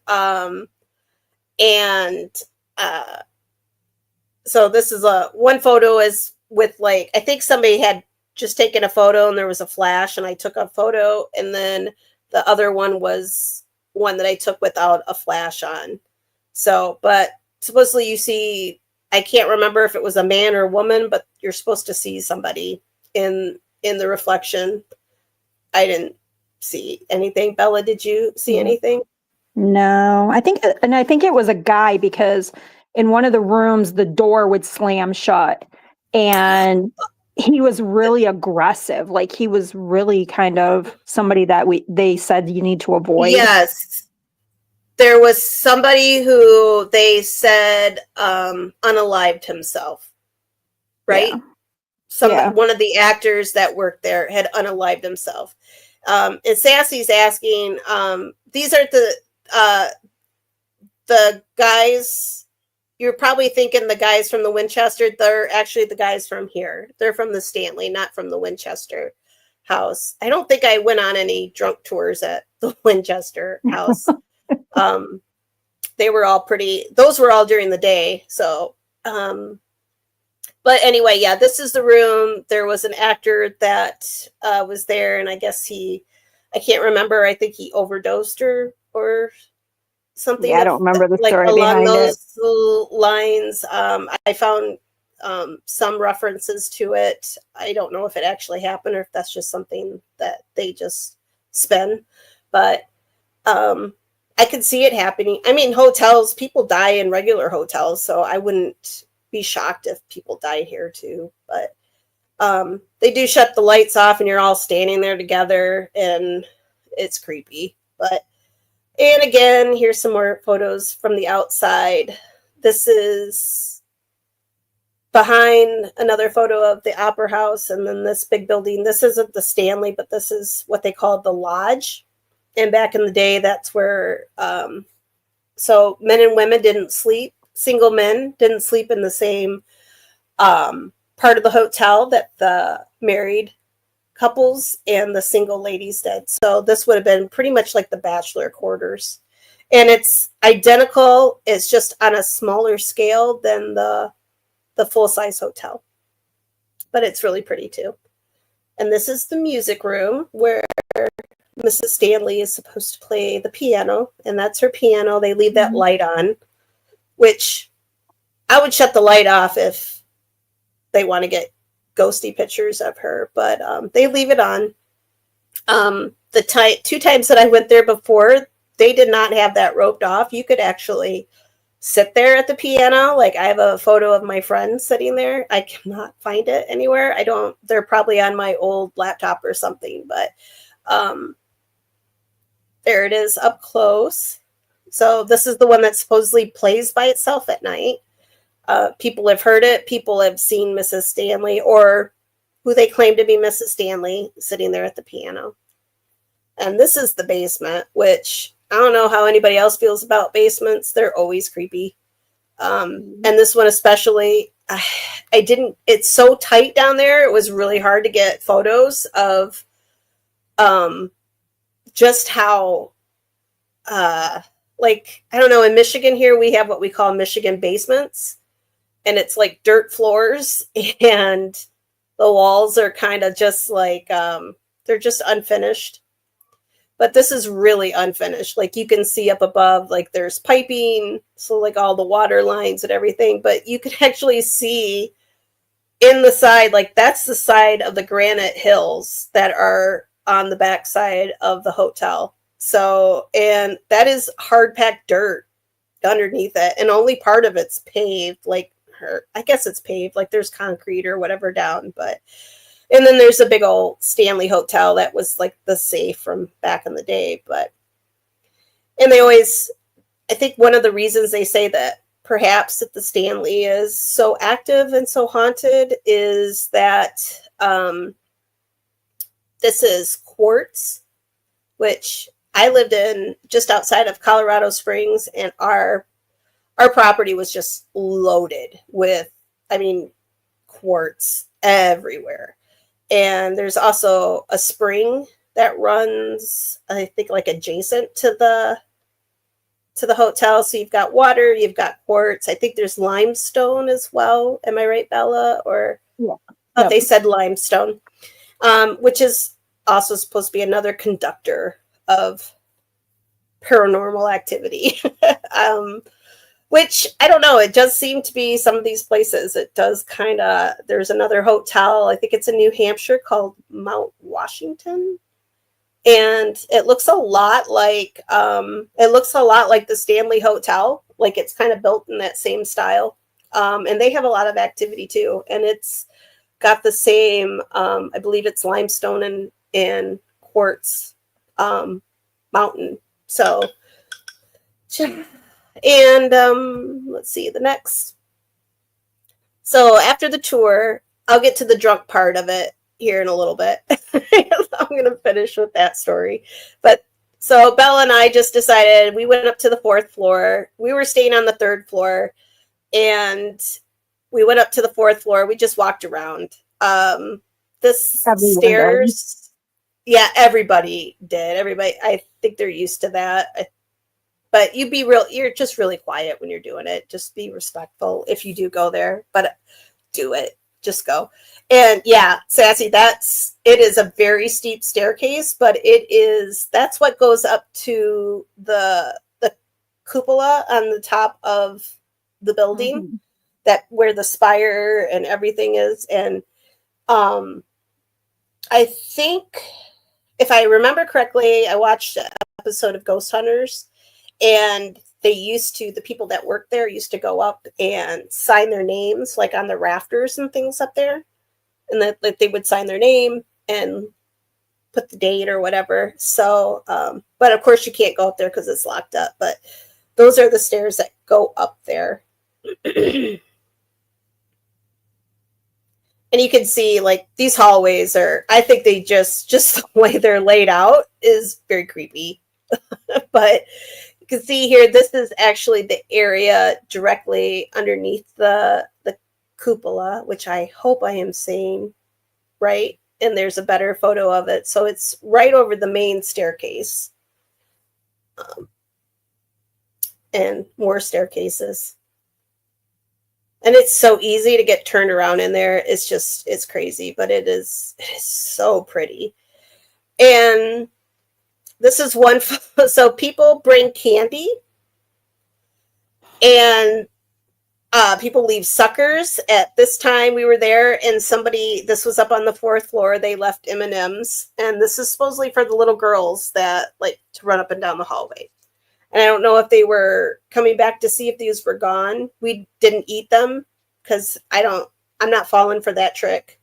So this is one photo is with I think somebody had just taken a photo and there was a flash, and I took a photo, and then the other one was one that I took without a flash on. So, but supposedly you see, I can't remember if it was a man or a woman, but you're supposed to see somebody in the reflection. I didn't see anything. Bella, did you see anything? No, I think it was a guy, because in one of the rooms, the door would slam shut, and he was really aggressive. Like, he was really kind of somebody that they said you need to avoid. Yes. There was somebody who they said unalived himself, right? Yeah. One of the actors that worked there had unalived himself. And Sassy's asking, these are the guys. You're probably thinking the guys from the Winchester. They're actually the guys from here. They're from the Stanley, not from the Winchester house. I don't think I went on any drunk tours at the Winchester house. they were all pretty, those were all during the day. So, but anyway, yeah, this is the room. There was an actor that was there, and I guess I can't remember. I think he overdosed or something. Yeah, I don't remember the like story along behind it. those lines. I found some references to it. I don't know if it actually happened or if that's just something that they just spin, but I could see it happening. I mean, hotels, people die in regular hotels, so I wouldn't be shocked if people died here too. But they do shut the lights off and you're all standing there together, and it's creepy. But, and again, here's some more photos from the outside. This is behind another photo of the Opera House, and then this big building. This isn't the Stanley, but this is what they called the Lodge. And back in the day, that's where, so men and women didn't sleep. Single men didn't sleep in the same part of the hotel that the married couples and the single ladies did. So this would have been pretty much like the bachelor quarters. And it's identical. It's just on a smaller scale than the full-size hotel. But it's really pretty too. And this is the music room where Mrs. Stanley is supposed to play the piano, and that's her piano. They leave that light on, which I would shut the light off if they want to get ghosty pictures of her, but they leave it on. The 2 times that I went there before, they did not have that roped off. You could actually sit there at the piano. Like, I have a photo of my friend sitting there. I cannot find it anywhere. They're probably on my old laptop or something, but there it is up close. So this is the one that supposedly plays by itself at night. People have heard it. People have seen Mrs. Stanley, or who they claim to be Mrs. Stanley, sitting there at the piano. And this is the basement, which I don't know how anybody else feels about basements. They're always creepy. And this one especially, it's so tight down there. It was really hard to get photos of just how, like, I don't know, in Michigan here, we have what we call Michigan basements, and it's like dirt floors, and the walls are kind of just like, they're just unfinished. But this is really unfinished. Like, you can see up above, like, there's piping, so like all the water lines and everything, but you can actually see in the side, like, that's the side of the granite hills that are on the back side of the hotel. So, and that is hard packed dirt underneath it, and only part of it's paved. Like, I guess it's paved, like there's concrete or whatever down, but, and then there's a big old Stanley Hotel that was like the safe from back in the day. But, and they always, I think one of the reasons they say that perhaps that the Stanley is so active and so haunted is that this is quartz, which I lived in just outside of Colorado Springs, and our property was just loaded with, I mean, quartz everywhere. And there's also a spring that runs, I think, like adjacent to the hotel. So you've got water, you've got quartz. I think there's limestone as well. Am I right, Bella? Or yeah. Oh, they said limestone, which is also supposed to be another conductor of paranormal activity. Which, I don't know, it does seem to be some of these places. It does kind of, there's another hotel, I think it's in New Hampshire, called Mount Washington. And it looks a lot like the Stanley Hotel. Like, it's kind of built in that same style. And they have a lot of activity too. And it's got the same, I believe it's limestone and quartz mountain. So, and let's see the next. So after the tour, I'll get to the drunk part of it here in a little bit. I'm going to finish with that story. But so Bella and I just decided, we went up to the 4th floor. We were staying on the 3rd floor, and we went up to the 4th floor. We just walked around. This stairs. Yeah, everybody did. Everybody, I think they're used to that. But you're just really quiet when you're doing it. Just be respectful if you do go there, but do it. Just go. And yeah, Sassy, it is a very steep staircase, but that's what goes up to the cupola on the top of the building, Mhm. that where the spire and everything is. And I think, if I remember correctly, I watched an episode of Ghost Hunters, and the people that worked there used to go up and sign their names like on the rafters and things up there, and that like, they would sign their name and put the date or whatever. So but of course you can't go up there because it's locked up, but those are the stairs that go up there. And you can see like these hallways I think they just the way they're laid out is very creepy. But you can see here, this is actually the area directly underneath the cupola, which I hope I am saying right. And there's a better photo of it. So it's right over the main staircase. And more staircases. And it's so easy to get turned around in there. It's crazy, but it is so pretty. And this is one. So people bring candy, and people leave suckers. At this time we were there, and this was up on the 4th floor. They left M&Ms, and this is supposedly for the little girls that like to run up and down the hallway. And I don't know if they were coming back to see if these were gone. We didn't eat them because I'm not falling for that trick,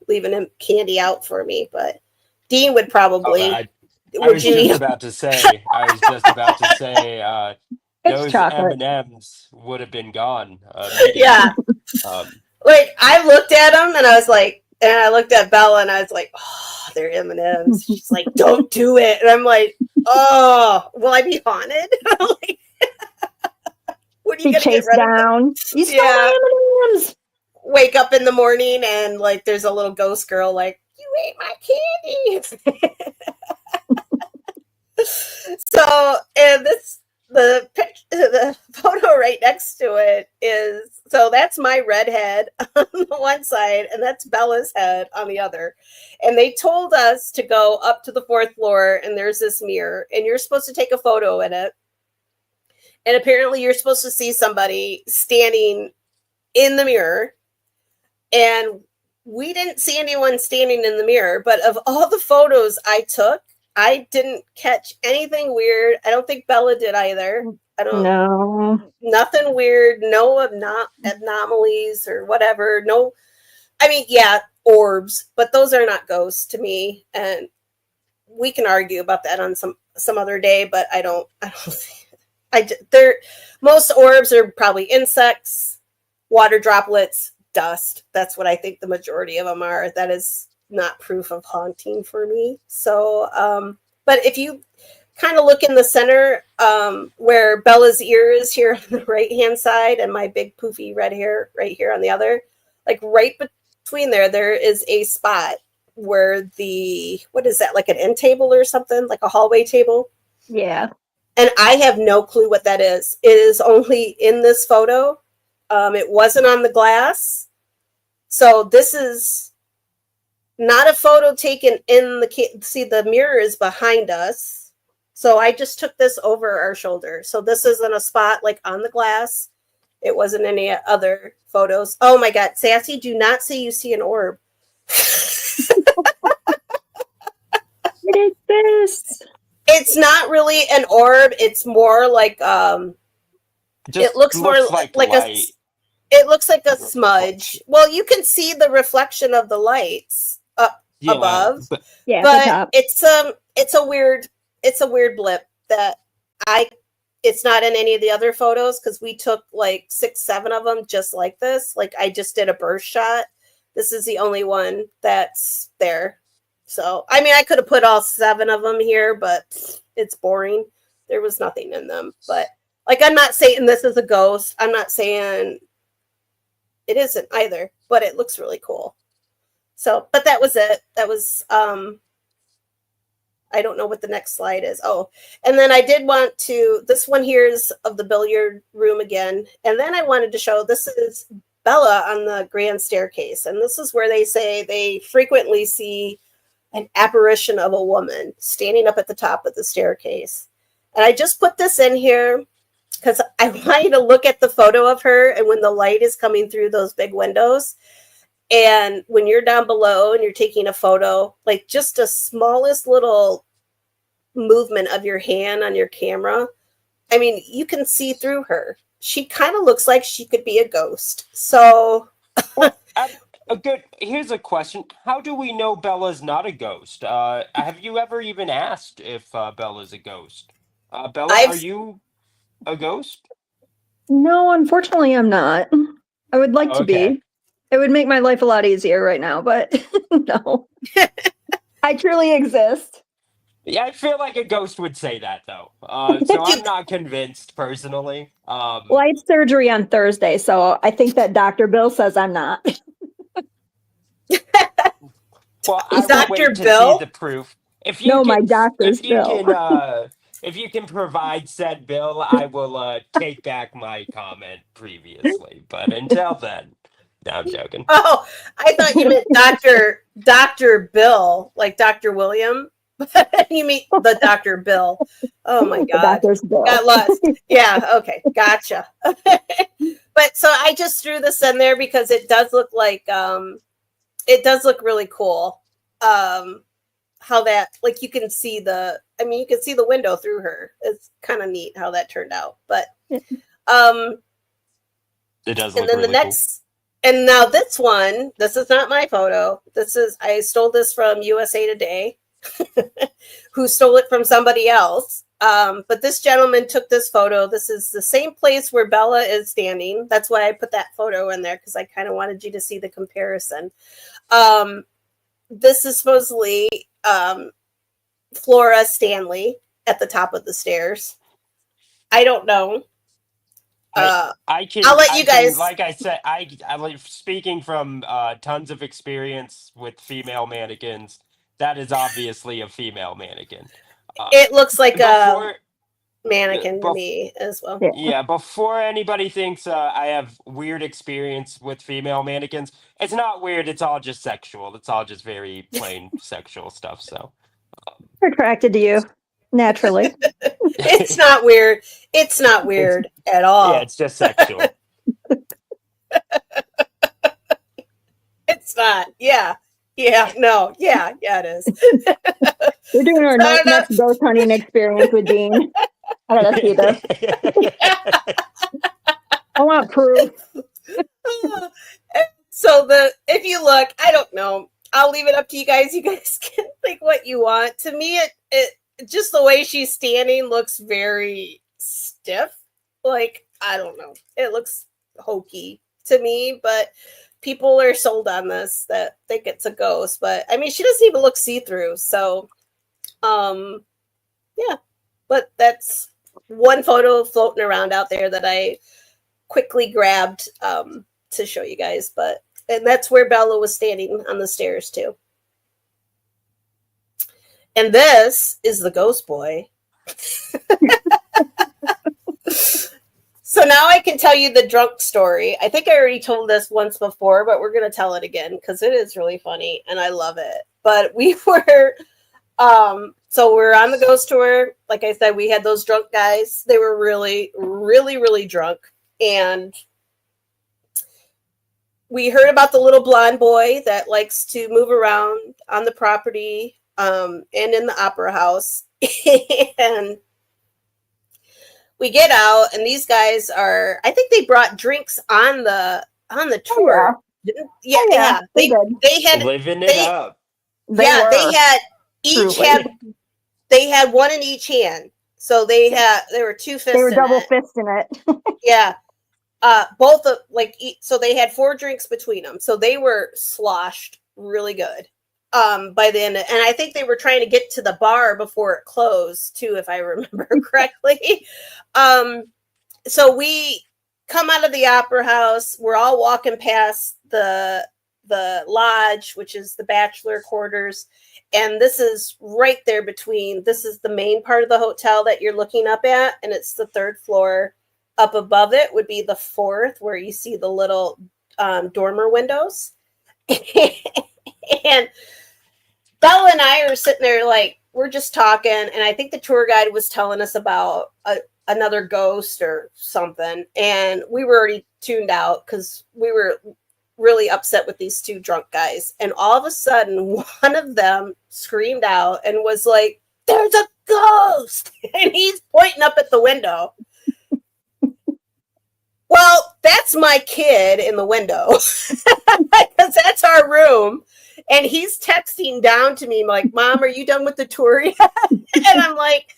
leaving candy out for me. But Dean would probably. I Would was you just eat? about to say. It's Those chocolate. M&Ms would have been gone immediately. Yeah. Um, Like I looked at them and I was like, and I looked at Bella and I was like, oh, they're M&Ms. She's like, don't do it. And I'm like, oh, will I be haunted? Like, what are you Be gonna get chased rid of them? down. You stole Yeah. my M&Ms. Wake up in the morning and like there's a little ghost girl like, you ate my candy. So, and the photo right next to it is, so that's my red head on the one side, and that's Bella's head on the other. And they told us to go up to the 4th floor, and there's this mirror, and you're supposed to take a photo in it. And apparently, you're supposed to see somebody standing in the mirror. And we didn't see anyone standing in the mirror, but of all the photos I took, I didn't catch anything weird. I don't think Bella did either. No. Nothing weird, no anomalies or whatever. No, I mean, yeah, orbs, but those are not ghosts to me. And we can argue about that on some other day, but I don't most orbs are probably insects, water droplets, dust. That's what I think the majority of them are. That is not proof of haunting for me. So, but if you kind of look in the center, where Bella's ear is here on the right hand side, and my big poofy red hair right here on the other, like right between there is a spot where what is that, like an end table or something, like a hallway table? Yeah. And I have no clue what that is. It is only in this photo. It wasn't on the glass. So this is not a photo taken in see, the mirror is behind us. So I just took this over our shoulder. So this isn't a spot like on the glass. It wasn't any other photos. Oh my God. Sassy, do not say you see an orb. What is this? It's not really an orb. It's more like just it looks more like light. It looks like a smudge. Well, you can see the reflection of the lights up above, but it's a weird blip that it's not in any of the other photos because we took like 6-7 of them just like this. Like I just did a burst shot. This is the only one that's there. So, I mean, I could have put all 7 of them here, but it's boring. There was nothing in them. But like, I'm not saying this is a ghost. I'm not saying it isn't either, but it looks really cool. So, but that was it. That was I don't know what the next slide is. Oh, and then I did want to, this one here is of the billiard room again. And then I wanted to show, this is Bella on the grand staircase. And this is where they say they frequently see an apparition of a woman standing up at the top of the staircase. And I just put this in here because I want you to look at the photo of her, and when the light is coming through those big windows, and when you're down below and you're taking a photo, like just the smallest little movement of your hand on your camera, I mean, you can see through her. She kind of looks like she could be a ghost. So here's a question. How do we know Bella's not a ghost? Have you ever even asked if Bella's a ghost? Bella, are you a ghost? No, unfortunately, I'm not. I would like to be. It would make my life a lot easier right now, but no. I truly exist. Yeah, I feel like a ghost would say that, though. So I'm not convinced, personally. Well, I have surgery on Thursday, so I think that Dr. Bill says I'm not. Well, I will wait to see the proof. If you my doctor's bill. If you can provide said bill, I will take back my comment previously. But until then, no, I'm joking. Oh, I thought you meant Dr. Bill, like Dr. William. You mean the Dr. Bill. Oh my God. Doctor's bill. Got lost. Yeah, okay, gotcha. But so I just threw this in there because it does look like it does look really cool. How that, like, you can see you can see the window through her. It's kind of neat how that turned out. But it does look and then really the next cool. And now this one, this is not my photo. I stole this from USA Today, who stole it from somebody else. But this gentleman took this photo. This is the same place where Bella is standing. That's why I put that photo in there, because I kind of wanted you to see the comparison. This is supposedly Flora Stanley at the top of the stairs. I don't know. I'll let you guys. Like I said, I'm speaking from tons of experience with female mannequins. That is obviously a female mannequin. It looks like a mannequin to me as well. Yeah, before anybody thinks I have weird experience with female mannequins, it's not weird. It's all just sexual. It's all just very plain sexual stuff. So attracted to you naturally. It's not weird. It's not weird at all. Yeah, it's just sexual. It's not. Yeah. Yeah. No. Yeah. Yeah, it is. We're doing our next ghost hunting experience with Dean. I gotta see this. I want proof. So if you look, I don't know. I'll leave it up to you guys. You guys can think what you want. To me, it just the way she's standing looks very stiff. Like, I don't know. It looks hokey to me, but people are sold on this that think it's a ghost. But I mean, she doesn't even look see-through. So, yeah. But that's one photo floating around out there that I quickly grabbed to show you guys. And that's where Bella was standing on the stairs too. And this is the ghost boy. So now I can tell you the drunk story. I think I already told this once before, but we're going to tell it again because it is really funny and I love it. But we were, so we're on the ghost tour. Like I said, we had those drunk guys. They were really, really, really drunk. And we heard about the little blonde boy that likes to move around on the property and in the opera house. And we get out, and these guys are, I think they brought drinks on the tour. Oh, yeah. They had living it up. They had one in each hand. So they were two fists. They were double fisting it. Yeah. So they had 4 drinks between them. So they were sloshed really good. By the end, and I think they were trying to get to the bar before it closed too, if I remember correctly. So we come out of the opera house. We're all walking past the the lodge, which is the bachelor quarters. And this is right there between, this is the main part of the hotel that you're looking up at, and it's the 3rd floor. Up above it would be the 4th, where you see the little dormer windows. And Bella and I are sitting there like, we're just talking, and I think the tour guide was telling us about another ghost or something, and we were already tuned out because we were really upset with these 2 drunk guys. And all of a sudden, one of them screamed out and was like, "There's a ghost!" And he's pointing up at the window. Well, that's my kid in the window, because that's our room. And he's texting down to me like, "Mom, are you done with the tour yet?" And I'm like,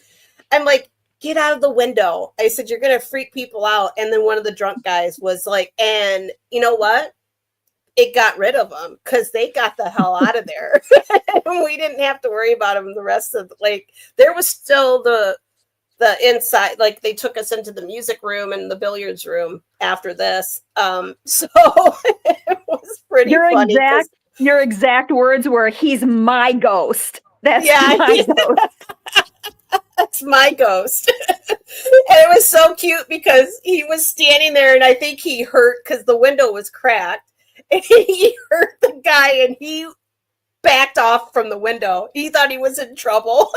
"Get out of the window." I said, "You're going to freak people out." And then one of the drunk guys was like, and you know what? It got rid of them because they got the hell out of there. And we didn't have to worry about them the rest of, like, there was still the inside, like they took us into the music room and the billiards room after this. So it was pretty funny. Your exact words were, "He's my ghost." That's my ghost. That's my ghost. And it was so cute because he was standing there, and I think he hurt because the window was cracked. And he hurt the guy, and he backed off from the window. He thought he was in trouble.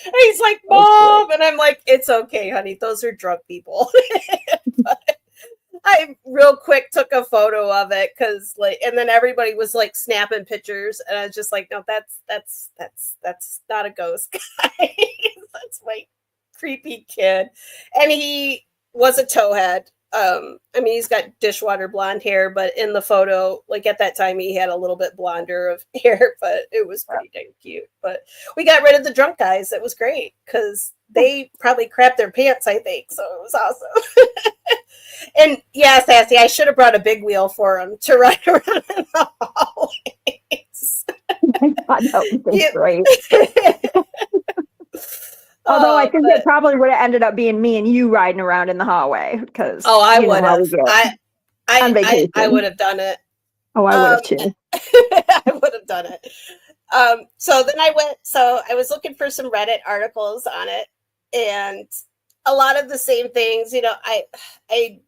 And he's like, "Mom," and I'm like, "It's okay, honey. Those are drunk people." But I real quick took a photo of it because, like, and then everybody was like snapping pictures, and I was just like, "No, that's not a ghost, guy. That's my creepy kid." And he was a towhead. I mean, he's got dishwater blonde hair, but in the photo, like at that time, he had a little bit blonder of hair, but it was pretty dang cute. But we got rid of the drunk guys. It was great because they probably crapped their pants, I think. So it was awesome. And yeah, Sassy, I should have brought a big wheel for him to ride around in the hallways. I thought that was great. Although I think it probably would have ended up being me and you riding around in the hallway because I would have. I would have done it. Oh, I would have too. I would have done it. So then I was looking for some Reddit articles on it, and a lot of the same things. You know, I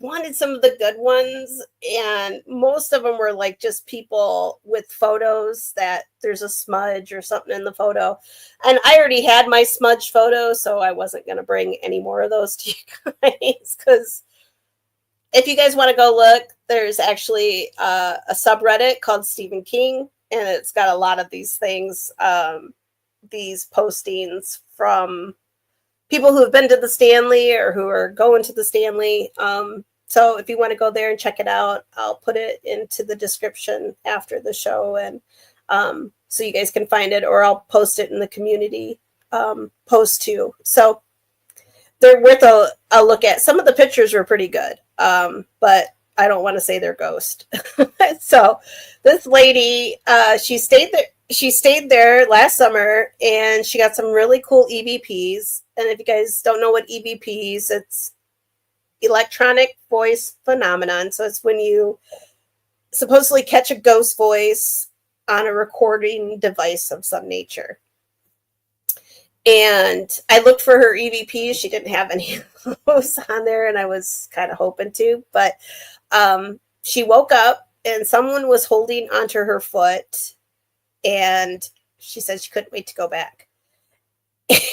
wanted some of the good ones, and most of them were like just people with photos that there's a smudge or something in the photo. And I already had my smudge photo, so I wasn't going to bring any more of those to you guys. Because if you guys want to go look, there's actually a subreddit called Stephen King, and it's got a lot of these things, these postings from people who have been to the Stanley or who are going to the Stanley. So if you want to go there and check it out, I'll put it into the description after the show, and so you guys can find it, or I'll post it in the community post too. So they're worth a look at. Some of the pictures were pretty good, but I don't want to say they're ghost. So this lady, she stayed there last summer, and she got some really cool EVPs. And if you guys don't know what EVPs, it's electronic voice phenomenon. So it's when you supposedly catch a ghost voice on a recording device of some nature. And I looked for her EVPs. She didn't have any of those on there, and I was kind of hoping to. But she woke up, and someone was holding onto her foot, and she said she couldn't wait to go back.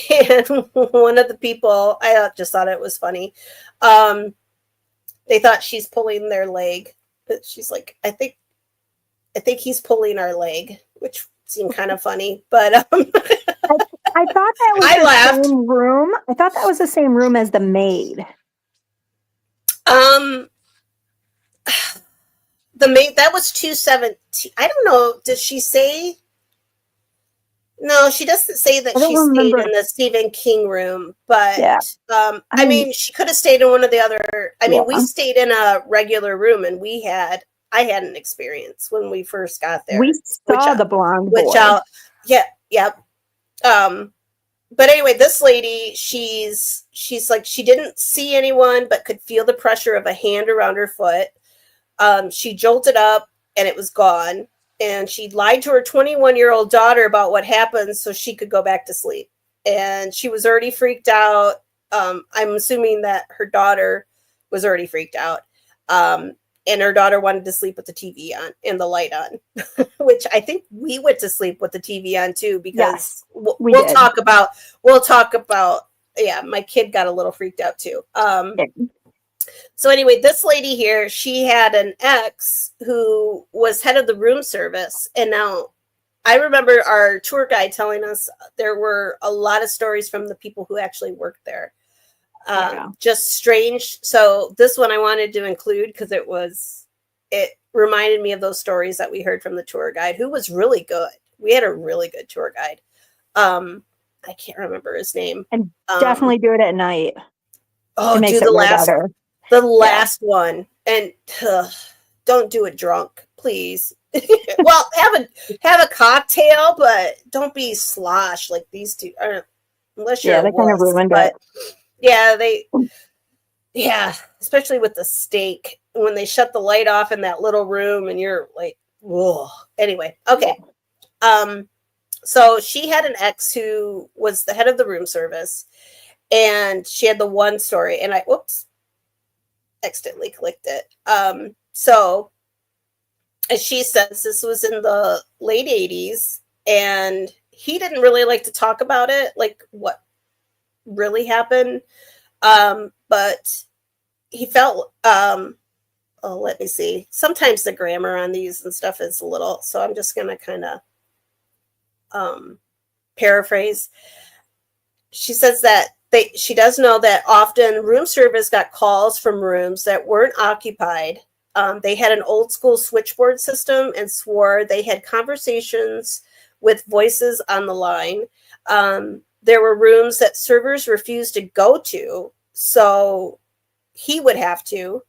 And one of the people, I just thought it was funny. They thought she's pulling their leg, but she's like, I think he's pulling our leg, which seemed kind of funny. But I thought that was same room. I thought that was the same room as the maid. The maid, that was 217. I don't know. Did she say? No, she doesn't say that she stayed in the Stephen King room, but yeah. I mean, she could have stayed in one of the other. I mean, we stayed in a regular room, and I had an experience when we first got there. We saw the blonde boy. Yep. But anyway, this lady, she's like, she didn't see anyone, but could feel the pressure of a hand around her foot. She jolted up and it was gone. And she lied to her 21-year-old daughter about what happened so she could go back to sleep. And she was already freaked out. I'm assuming that her daughter was already freaked out. And her daughter wanted to sleep with the TV on and the light on, which I think we went to sleep with the TV on too, because we'll talk about, yeah, my kid got a little freaked out too. So anyway, this lady here, she had an ex who was head of the room service. And now I remember our tour guide telling us there were a lot of stories from the people who actually worked there. Just strange. So this one I wanted to include because it reminded me of those stories that we heard from the tour guide, who was really good. We had a really good tour guide. I can't remember his name. And definitely do it at night. Oh, do the last one, and don't do it drunk, please. Well, have a cocktail, but don't be slosh like these two. Unless you're they kind of ruined it. Yeah, especially with the steak when they shut the light off in that little room and you're like, whoa. Anyway, okay. So she had an ex who was the head of the room service, and she had the one story, and I accidentally clicked it. So as she says, this was in the late 80s, and he didn't really like to talk about it, like what really happened. But he felt, let me see. Sometimes the grammar on these and stuff is a little, so I'm just going to kind of paraphrase. She says that she does know that often room service got calls from rooms that weren't occupied. They had an old school switchboard system and swore they had conversations with voices on the line. There were rooms that servers refused to go to, so he would have to.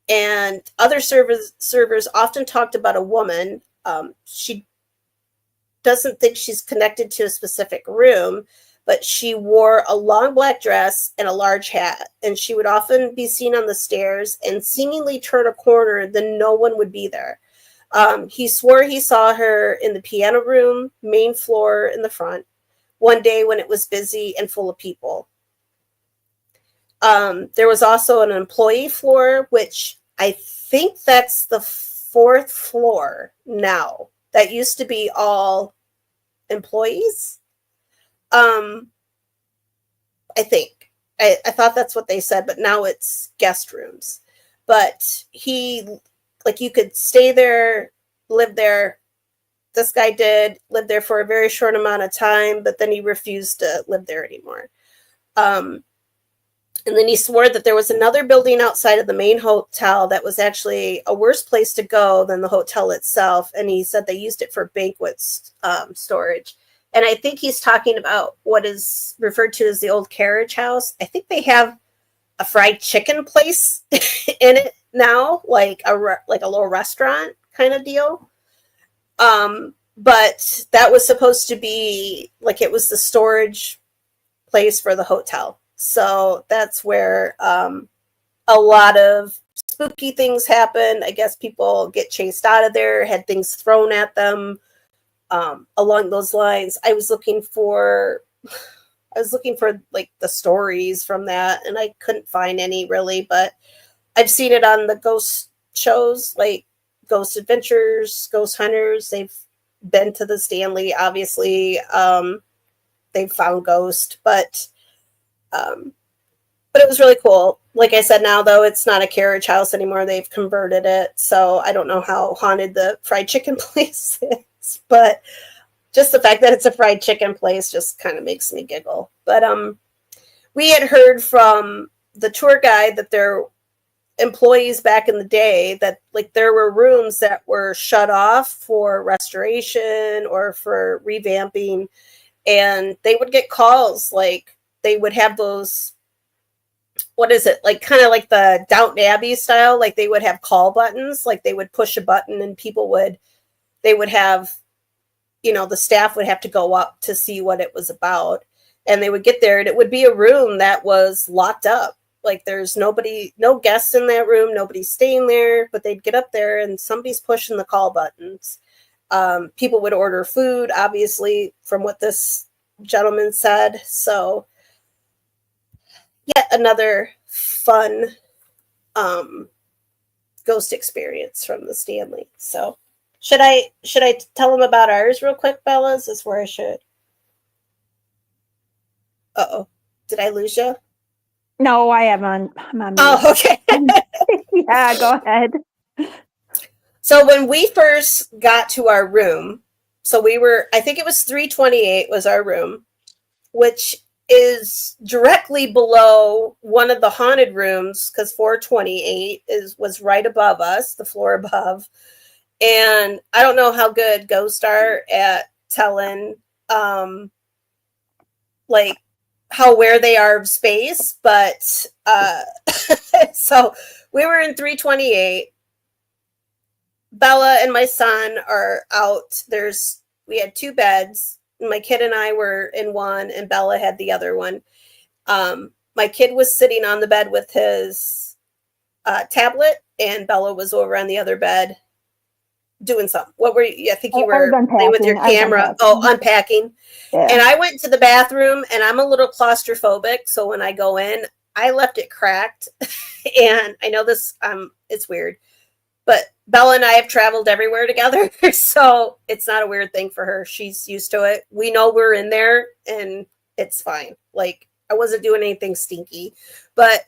And other servers often talked about a woman. She doesn't think she's connected to a specific room, but she wore a long black dress and a large hat, and she would often be seen on the stairs and seemingly turn a corner, then no one would be there. He swore he saw her in the piano room, main floor in the front, one day when it was busy and full of people. There was also an employee floor, which I think that's the 4th floor now. That used to be all employees. I think. I thought that's what they said, but now it's guest rooms. But you could stay there, live there. This guy did live there for a very short amount of time, but then he refused to live there anymore. And then he swore that there was another building outside of the main hotel that was actually a worse place to go than the hotel itself. And he said they used it for banquet storage. And I think he's talking about what is referred to as the old carriage house. I think they have a fried chicken place in it now, like a little restaurant kind of deal. But that was supposed to be it was the storage place for the hotel. So that's where a lot of spooky things happen. I guess people get chased out of there, had things thrown at them. Along those lines, I was looking for the stories from that, and I couldn't find any really, but I've seen it on the ghost shows like Ghost Adventures, Ghost Hunters. They've been to the Stanley, obviously. They've found ghosts, but it was really cool. Like I said, now though, it's not a carriage house anymore. They've converted it, so I don't know how haunted the fried chicken place is, but just the fact that it's a fried chicken place just kind of makes me giggle. But we had heard from the tour guide that their employees back in the day that there were rooms that were shut off for restoration or for revamping, and they would get calls they would have those, what is it, kind of like the Downton Abbey style, they would have call buttons, they would push a button and they would have, the staff would have to go up to see what it was about, and they would get there and it would be a room that was locked up, Like there's nobody, no guests in that room, nobody's staying there, but they'd get up there and somebody's pushing the call buttons. People would order food, obviously, from what this gentleman said. So yet another fun ghost experience from the Stanley. So should I tell them about ours real quick, Bella? Is this where I should? Uh-oh. Did I lose you? No, I'm on mute. Oh, okay. Yeah, go ahead. So when we first got to our room, so we were, I think it was 328 was our room, which is directly below one of the haunted rooms, because 428 was right above us, the floor above. And I don't know how good ghosts are at telling like how aware they are of space, but so we were in 328. Bella and my son are out. We had two beds. My kid and I were in one, and Bella had the other one. My kid was sitting on the bed with his tablet, and Bella was over on the other bed doing something. What were you? I think you were playing with your camera. Unpacking. Yeah. And I went to the bathroom, and I'm a little claustrophobic, so when I go in, I left it cracked. And I know this, it's weird, but Bella and I have traveled everywhere together, so it's not a weird thing for her. She's used to it. We know we're in there, and it's fine. Like, I wasn't doing anything stinky, but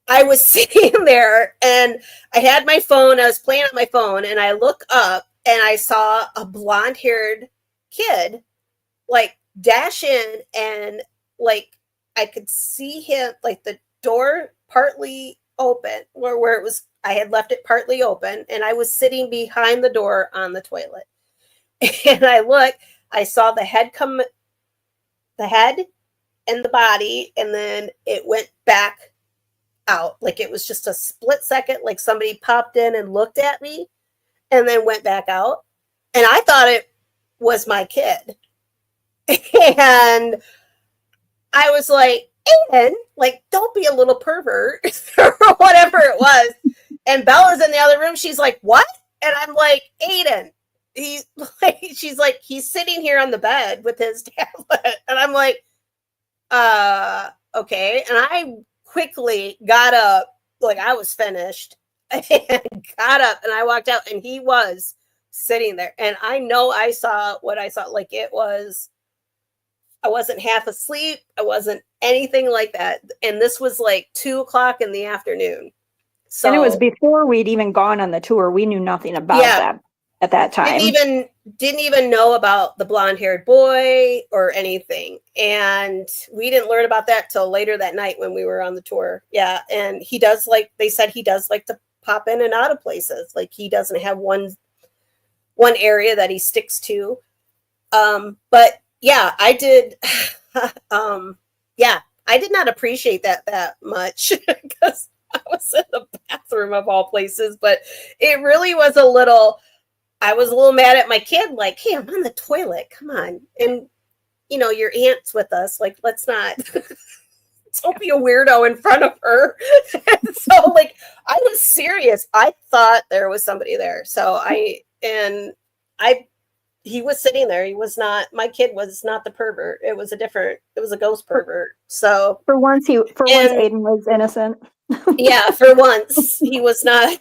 I was sitting there, and I had my phone. I was playing on my phone, and I look up, and I saw a blonde-haired kid, like, dash in, and, like, I could see him, like, the door partly open, where it was, I had left it partly open, and I was sitting behind the door on the toilet. And I saw the head and the body, and then it went back out. Like it was just a split second, like somebody popped in and looked at me and then went back out. And I thought it was my kid. And I was like, Aiden, like, don't be a little pervert or whatever it was. And Bella's in the other room. She's like, what? And I'm like, Aiden. She's like, he's sitting here on the bed with his tablet. And I'm like, okay. And I quickly got up, like I was finished, and got up, and I walked out, and he was sitting there. And I know I saw what I saw. Like it was, I wasn't half asleep. I wasn't anything like that. And this was like 2:00 in the afternoon. So, and it was before we'd even gone on the tour. We knew nothing about that at that time. Didn't even know about the blonde-haired boy or anything. And we didn't learn about that till later that night when we were on the tour. Yeah. And he does, like they said, he does like to pop in and out of places. Like he doesn't have one area that he sticks to. But yeah, I did. I did not appreciate that much because I was in the bathroom of all places, but it really was I was a little mad at my kid, like, hey, I'm on the toilet. Come on. And, you know, your aunt's with us. Like, let's not, don't be a weirdo in front of her. So, like, I was serious. I thought there was somebody there. So he was sitting there. He was not, my kid was not the pervert. It was a ghost pervert. So for once Aiden was innocent. Yeah, for once he was not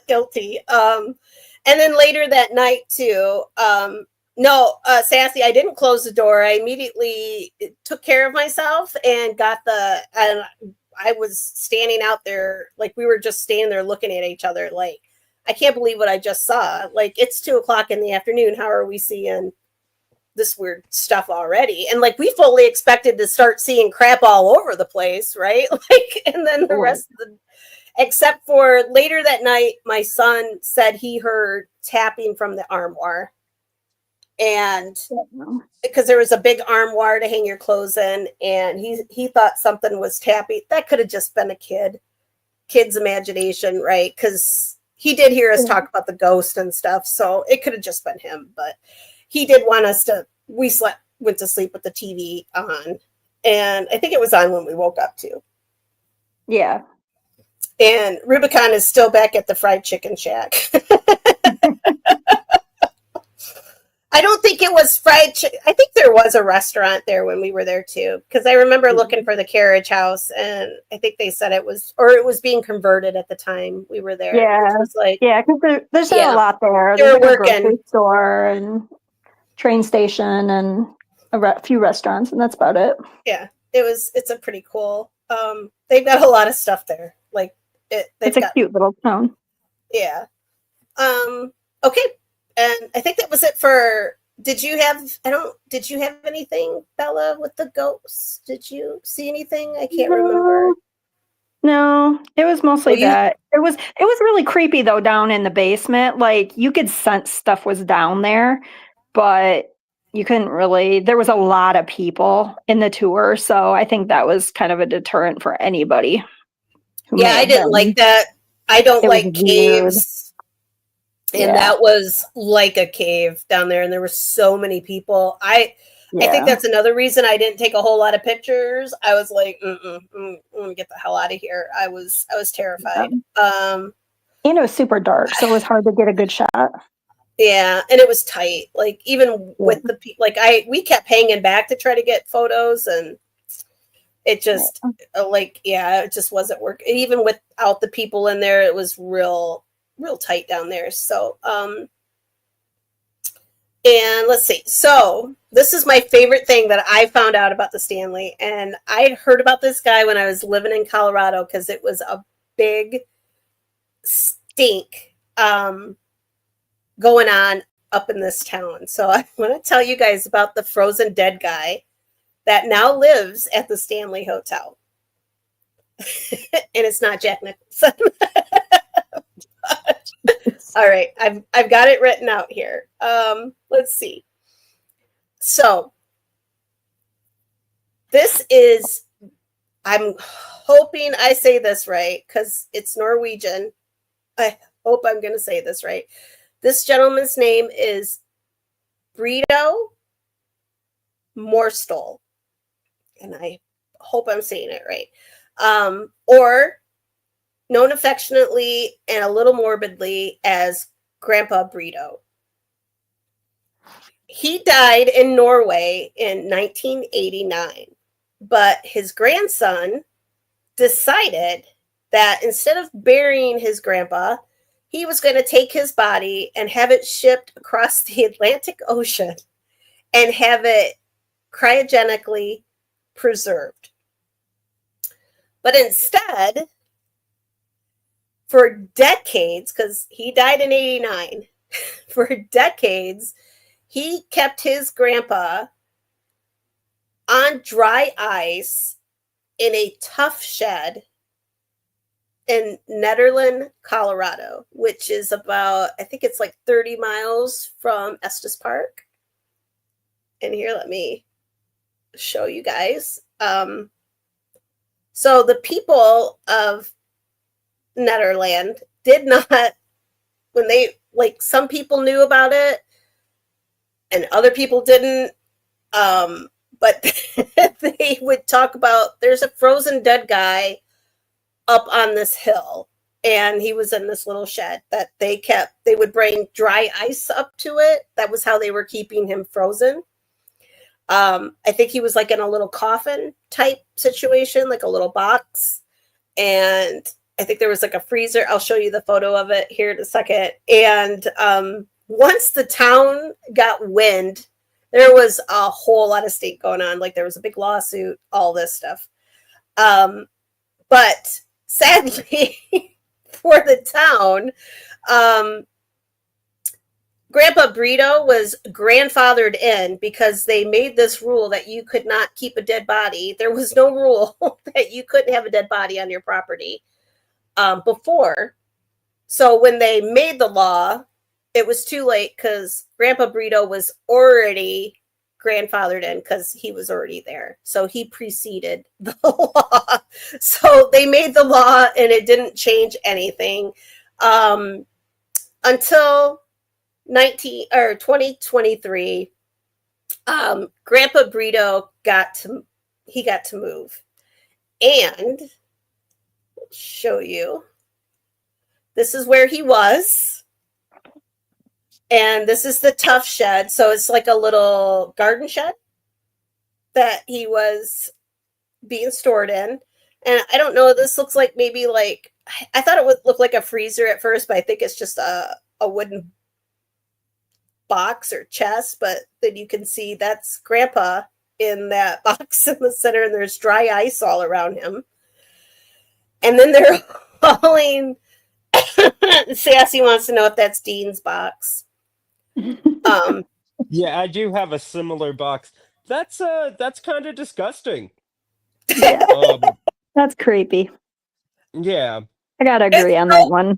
guilty. And then later that night too, Sassy, I didn't close the door. I immediately took care of myself and and I was standing out there, like we were just standing there looking at each other like, I can't believe what I just saw. Like it's 2:00 in the afternoon. How are we seeing this weird stuff already? And like we fully expected to start seeing crap all over the place, right? Like, and then the rest of except for later that night, my son said he heard tapping from the armoire. And because there was a big armoire to hang your clothes in, and he thought something was tapping. That could have just been a kid's imagination, right? Because he did hear us talk about the ghost and stuff, so it could have just been him. But he did want us to. We went to sleep with the TV on, and I think it was on when we woke up too. Yeah. And Rubicon is still back at the fried chicken shack. I don't think it was fried chicken. I think there was a restaurant there when we were there too, because I remember looking for the carriage house, and I think they said it was being converted at the time we were there. Yeah. Which was like, Yeah, because there's not yeah. a lot there. They There's were like a working. grocery store and train station and a few restaurants, and that's about it. Yeah, it's a pretty cool. They've got a lot of stuff there. Like It's a cute little town. Yeah. Okay. And I think that was it for. Did you have anything, Bella, with the ghosts? Did you see anything? I can't remember. No, it was mostly Well, that. It was really creepy though down in the basement. Like you could sense stuff was down there, but you couldn't really. There was a lot of people in the tour, so I think that was kind of a deterrent for anybody. Yeah, I didn't like that. I don't like caves. And that was like a cave down there, and there were so many people. I think that's another reason I didn't take a whole lot of pictures. I was like, I'm gonna get the hell out of here. I was terrified. And it was super dark, so it was hard to get a good shot. Yeah, and it was tight. Like even with the people, like we kept hanging back to try to get photos, and it just it just wasn't working. Even without the people in there, it was real tight down there. So and let's see. So this is my favorite thing that I found out about the Stanley, and I heard about this guy when I was living in Colorado because it was a big stink going on up in this town. So I want to tell you guys about the frozen dead guy that now lives at the Stanley Hotel. And it's not Jack Nicholson. All right, I've got it written out here. Let's see. So this is, I'm hoping I say this right because it's Norwegian. I hope I'm going to say this right. This gentleman's name is BREDO MORSTØL, and I hope I'm saying it right. Or known affectionately and a little morbidly as Grandpa BREDO. He died in Norway in 1989, but his grandson decided that instead of burying his grandpa, he was going to take his body and have it shipped across the Atlantic Ocean and have it cryogenically preserved. But instead, for decades, because he died in 89, for decades, he kept his grandpa on dry ice in a tough shed in Nederland, Colorado, which is about, I think it's like 30 miles from Estes Park. And here, let me show you guys. So the people of Nederland did not, when they, like, some people knew about it and other people didn't, but they would talk about, there's a frozen dead guy up on this hill, and he was in this little shed that they would bring dry ice up to it. That was how they were keeping him frozen. I think he was like in a little coffin type situation, like a little box, and I think there was like a freezer. I'll show you the photo of it here in a second. And once the town got wind, there was a whole lot of stink going on. Like there was a big lawsuit, all this stuff. But sadly for the town, Grandpa BREDO was grandfathered in because they made this rule that you could not keep a dead body. There was no rule that you couldn't have a dead body on your property before. So when they made the law, it was too late because Grandpa BREDO was already grandfathered in because he was already there. So he preceded the law. So they made the law and it didn't change anything until 2023. Grandpa BREDO got to move. And show you. This is where he was. And this is the tough shed. So it's like a little garden shed that he was being stored in. And I don't know, this looks like maybe like, I thought it would look like a freezer at first, but I think it's just a wooden box or chest. But then you can see that's Grandpa in that box in the center, and there's dry ice all around him. And then they're hauling. Sassy wants to know if that's Dean's box. Yeah, I do have a similar box. That's kind of disgusting. Yeah, Um, that's creepy. yeah. I gotta agree on that one.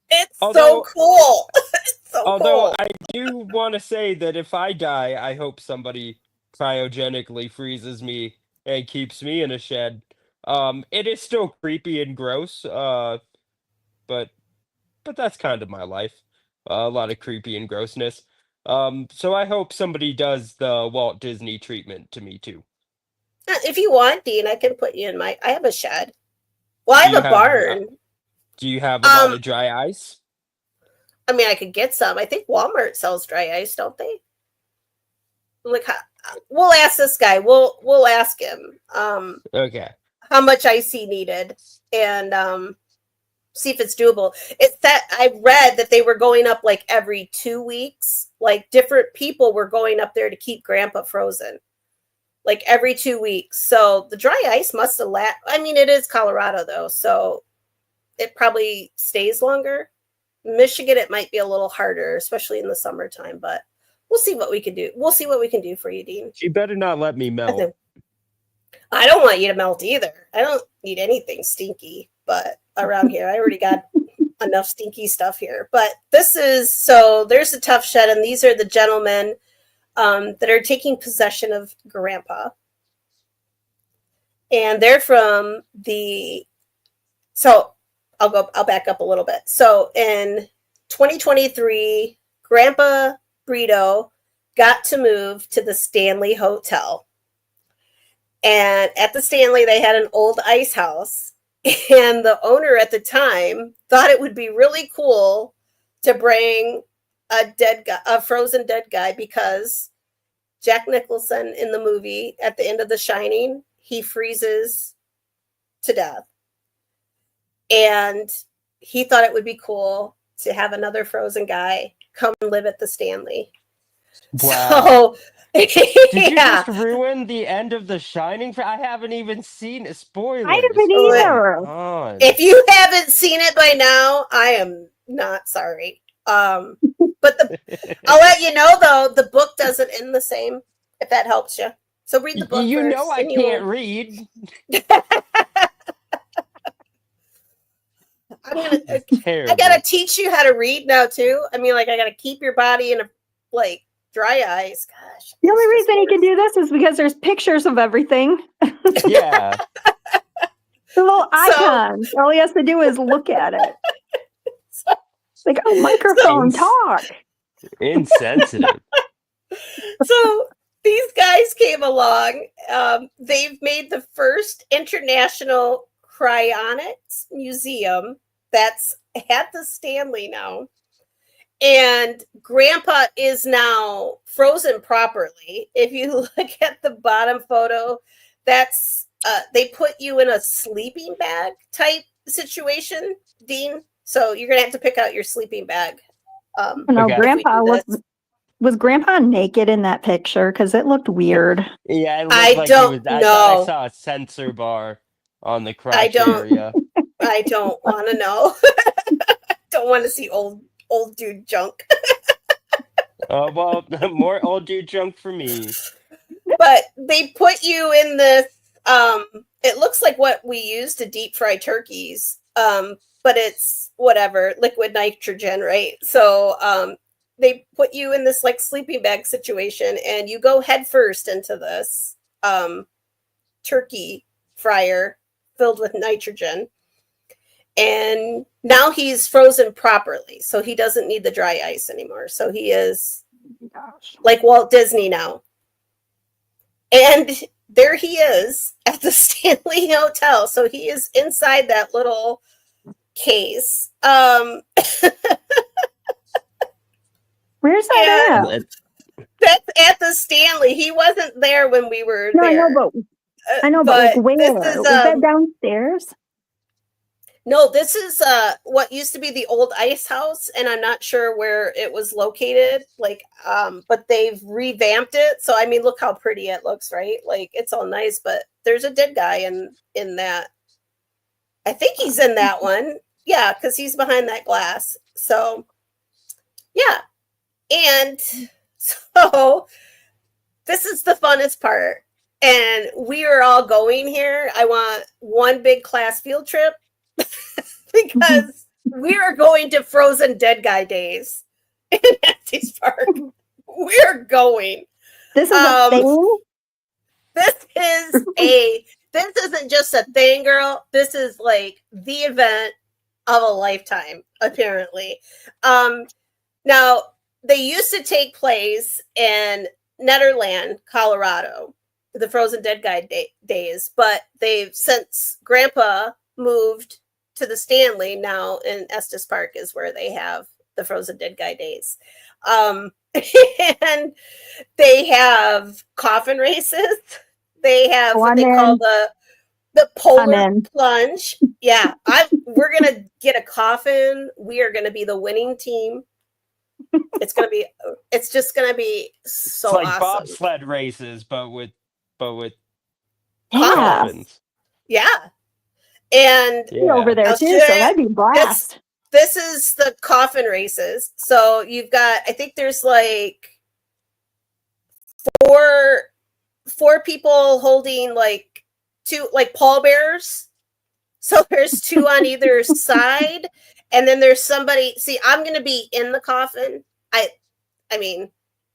It's so Although- cool. It's so Although cool. I do want to say that if I die, I hope somebody cryogenically freezes me and keeps me in a shed. It is still creepy and gross, but that's kind of my life. A lot of creepy and grossness. So I hope somebody does the Walt Disney treatment to me too. If you want, Dean, I can put you in my. I have a shed. Well, I Do have you a have, barn. Do you have a lot of dry ice? I mean, I could get some. I think Walmart sells dry ice, don't they? Like, we'll ask this guy. We'll ask him Okay. how much ice he needed, and see if it's doable. It's that I read that they were going up like every 2 weeks. Like different people were going up there to keep Grandpa frozen, like every 2 weeks. So the dry ice must have I mean, it is Colorado though, so it probably stays longer. Michigan, it might be a little harder, especially in the summertime, but we'll see what we can do. We'll see what we can do for you, Dean. You better not let me melt. I don't want you to melt either. I don't need anything stinky, but around here, I already got enough stinky stuff here. But there's the tough shed, and these are the gentlemen that are taking possession of Grandpa. And they're from I'll back up a little bit. So in 2023, Grandpa BREDO got to move to the Stanley Hotel. And at the Stanley, they had an old ice house. And the owner at the time thought it would be really cool to bring a frozen dead guy, because Jack Nicholson in the movie at the end of The Shining, he freezes to death. And he thought it would be cool to have another frozen guy come live at the Stanley. Wow. So, Did you yeah. just ruin the end of The Shining? I haven't even seen it. Spoilers. I haven't either. Come on. If you haven't seen it by now, I am not sorry. But I'll let you know though, the book doesn't end the same, if that helps you. So read the book You first. know I can't read. I gotta teach you how to read now too. I mean, like, I gotta keep your body in a dry ice. Gosh. The only reason he can do this is because there's pictures of everything. Yeah. The little icons. All he has to do is look at it. Like, oh, microphone, talk. Insensitive. So these guys came along. They've made the first international cryonics museum that's at the Stanley now. And Grandpa is now frozen properly. If you look at the bottom photo, that's they put you in a sleeping bag type situation, Dean. So you're gonna have to pick out your sleeping bag. No, Okay. Grandpa was Grandpa naked in that picture? Because it looked weird. Yeah, it looked I like don't he was. I know. thought I saw a sensor bar on the crotch area. I don't want to know. Don't want to see old dude junk. Well, more old dude junk for me. But they put you in this. It looks like what we use to deep fry turkeys. But it's whatever, liquid nitrogen, right? So they put you in this like sleeping bag situation, and you go head first into this turkey fryer filled with nitrogen. And now he's frozen properly, so he doesn't need the dry ice anymore. So he is like Walt Disney now. And there he is at the Stanley Hotel. So he is inside that little case. Where's that at? It- That's at the Stanley. He wasn't there when we were No, there. I know, but like But where? this is, Was that downstairs? no, this is what used to be the old ice house, and I'm not sure where it was located. Like, but they've revamped it. So I mean, look how pretty it looks, right? Like it's all nice, but there's a dead guy in that. I think he's in that one. Yeah, because he's behind that glass. So yeah. And so this is the funnest part. And we are all going here. I want one big class field trip because we are going to Frozen Dead Guy Days in Estes Park. We're going. This is a thing? This isn't just a thing, girl. This is like the event of a lifetime, apparently. Now they used to take place in Netherland, Colorado, the Frozen Dead Guy days, but they've since Grandpa moved to the Stanley, now in Estes Park is where they have the Frozen Dead Guy days. And they have coffin races. They have what they call the polar plunge. Yeah, we're gonna get a coffin. We are gonna be the winning team. It's just gonna be so it's like awesome. bobsled races, but with Yeah. coffins. Yeah. And over there too, so that'd be blast. This is the coffin races. So you've got, I think there's like four people holding like two like pallbearers. So there's two on either side, and then there's somebody. See, I'm gonna be in the coffin. I mean,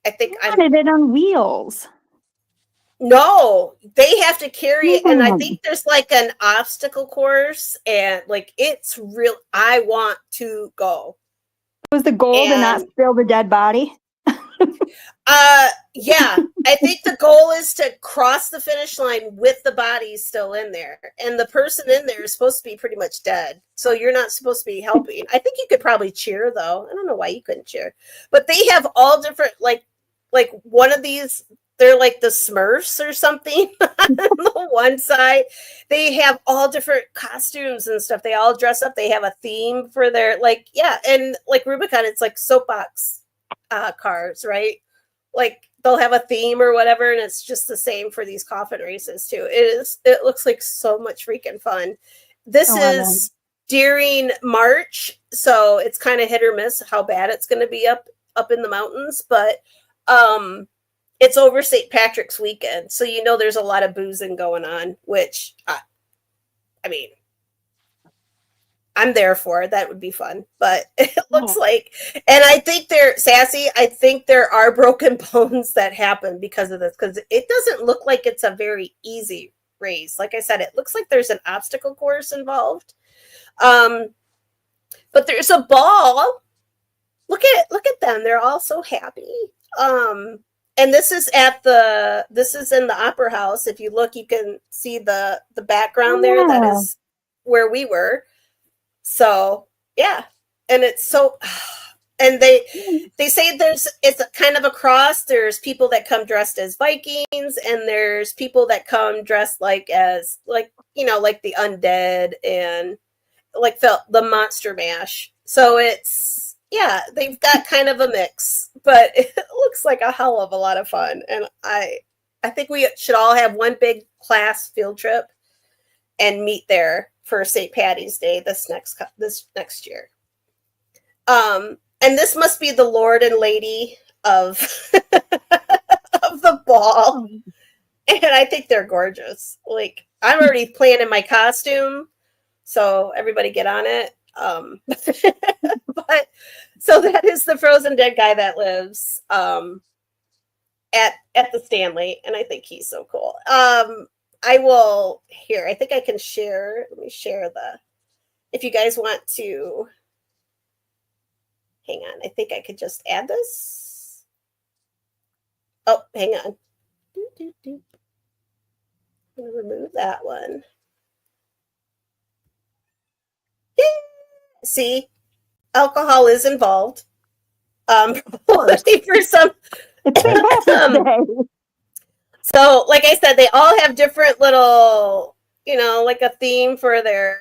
I think I wanted it on wheels. No, they have to carry it, and I think there's like an obstacle course, and like it's real. I want to go. Was the goal to not spill the dead body? Yeah, I think the goal is to cross the finish line with the body still in there, and the person in there is supposed to be pretty much dead, so you're not supposed to be helping. I think you could probably cheer though. I don't know why you couldn't cheer, but they have all different like one of these. They're like the Smurfs or something on the one side. They have all different costumes and stuff. They all dress up. They have a theme for their and like Rubicon, it's like soapbox cars, right? Like they'll have a theme or whatever, and it's just the same for these coffin races too. It looks like so much freaking fun. This is during March, so it's kind of hit or miss how bad it's going to be up in the mountains, but it's over St. Patrick's weekend, so there's a lot of boozing going on, which I mean, I'm there for. That would be fun, but it looks like, and I think I think there are broken bones that happen because of this, because it doesn't look like it's a very easy race. Like I said, it looks like there's an obstacle course involved. But there's a ball. Look at them. They're all so happy. And this is in the Opera House. If you look, you can see the background there. That is where we were. So yeah, and it's so, and they say it's kind of a cross. There's people that come dressed as Vikings, and there's people that come dressed like the undead and like the Monster Mash. So it's, yeah, they've got kind of a mix, but it looks like a hell of a lot of fun. And I think we should all have one big class field trip and meet there for St. Patty's Day this next year. And this must be the Lord and Lady of of the ball. And I think they're gorgeous. Like, I'm already planning my costume, so everybody get on it. But so that is the Frozen Dead guy that lives at the Stanley, and I think he's so cool. I think I can share. Let me share if you guys want to. Hang on. I think I could just add this. Oh, hang on. I'm going to remove that one. Yeah. See, alcohol is involved. For some. It's St. Patrick's Day. So, like I said, they all have different little, like a theme for their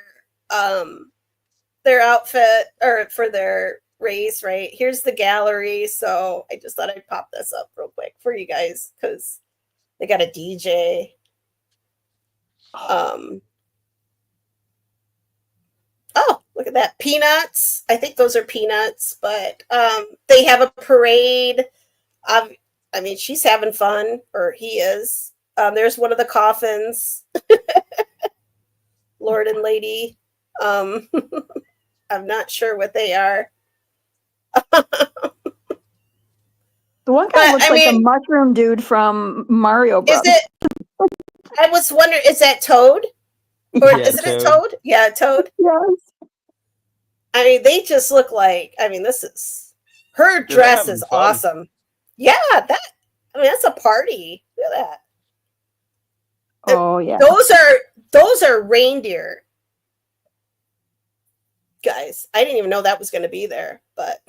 outfit or for their race, right? Here's the gallery. So I just thought I'd pop this up real quick for you guys because they got a DJ. Oh, look at that. Peanuts. I think those are peanuts, but they have a parade. I mean, she's having fun, or he is. There's one of the coffins. Lord and Lady. I'm not sure what they are. The one guy looks like the mushroom dude from Mario Bros. Is it? I was wondering, is that Toad? Or Yeah, is it a Toad? Yeah, Toad. Yes. I mean, they just look like. I mean, her dress is awesome. Yeah, that's a party. Look at that. Oh yeah. Those are reindeer. Guys, I didn't even know that was going to be there, but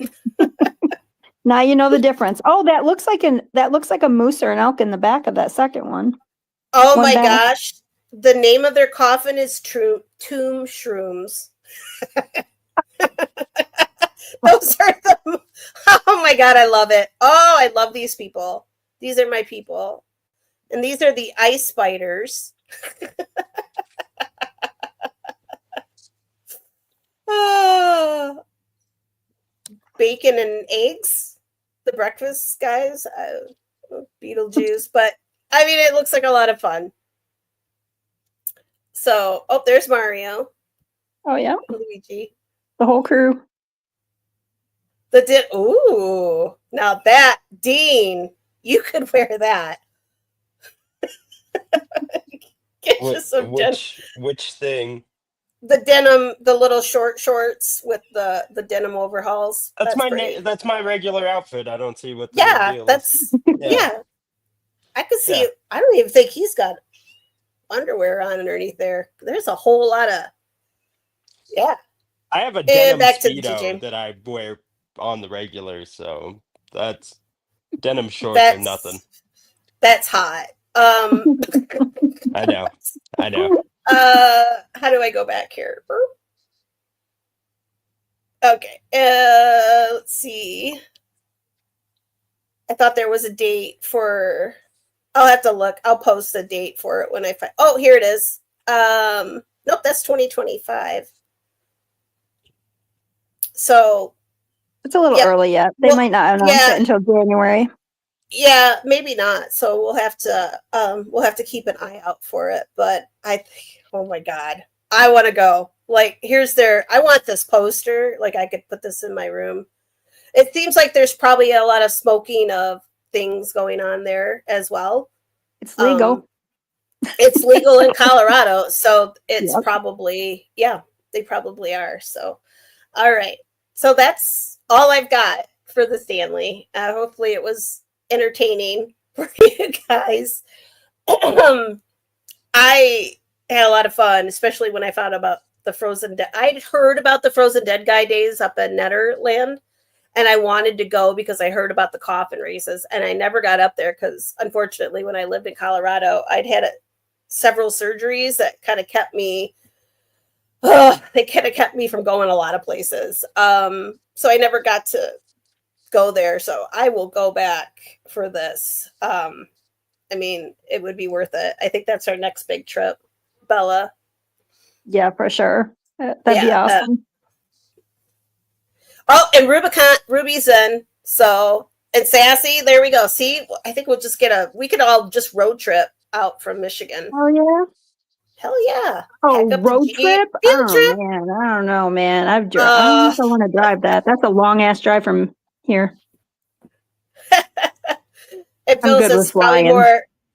now you know the difference. Oh, that looks like a moose or an elk in the back of that second one. Oh my gosh. The name of their coffin is Tomb Shrooms. Those are oh my God, I love it. Oh, I love these people. These are my people. And these are the ice spiders. Oh, bacon and eggs, the breakfast guys, Beetlejuice. But I mean, it looks like a lot of fun. So, there's Mario. Oh yeah, Luigi, the whole crew. Ooh, now that Dean, you could wear that. Get you some which thing? The denim, the little short shorts with the denim overalls. That's my regular outfit. I don't see what the deal is. Yeah. I could see it. I don't even think he's got underwear on underneath there. There's a whole lot of I have a denim Speedo that I wear on the regular, so that's denim shorts are nothing. That's hot. I know. How do I go back here? Okay. Let's see. I thought there was a date for. I'll have to look. I'll post the date for it when I find. Oh, here it is. Nope, that's 2025. So it's a little early yet. They might not announce it until January. Yeah, maybe not. So we'll have to keep an eye out for it. But I think, oh my God, I want to go. Like, I want this poster. Like, I could put this in my room. It seems like there's probably a lot of smoking of things going on there as well. It's legal. It's legal in Colorado. So it's probably, they probably are. So, all right. So that's all I've got for the Stanley. Hopefully it was entertaining for you guys. I had a lot of fun, especially when I found about the Frozen Dead. I'd heard about the Frozen Dead guy days up in Netherland, and I wanted to go because I heard about the coffin races, and I never got up there because, unfortunately, when I lived in Colorado, I'd had several surgeries that kind of kept me. They kind of kept me from going a lot of places. So I never got to go there. So I will go back for this. I mean, it would be worth it. I think that's our next big trip, Bella. Yeah, for sure. That'd be awesome. And Ruby's in. So, and Sassy, there we go. See, I think we'll just we could all just road trip out from Michigan. Oh, yeah. Hell yeah. Oh, road trip? Trip? Man, I don't know, man. I don't know if I want to drive that. That's a long ass drive from here. It feels it's probably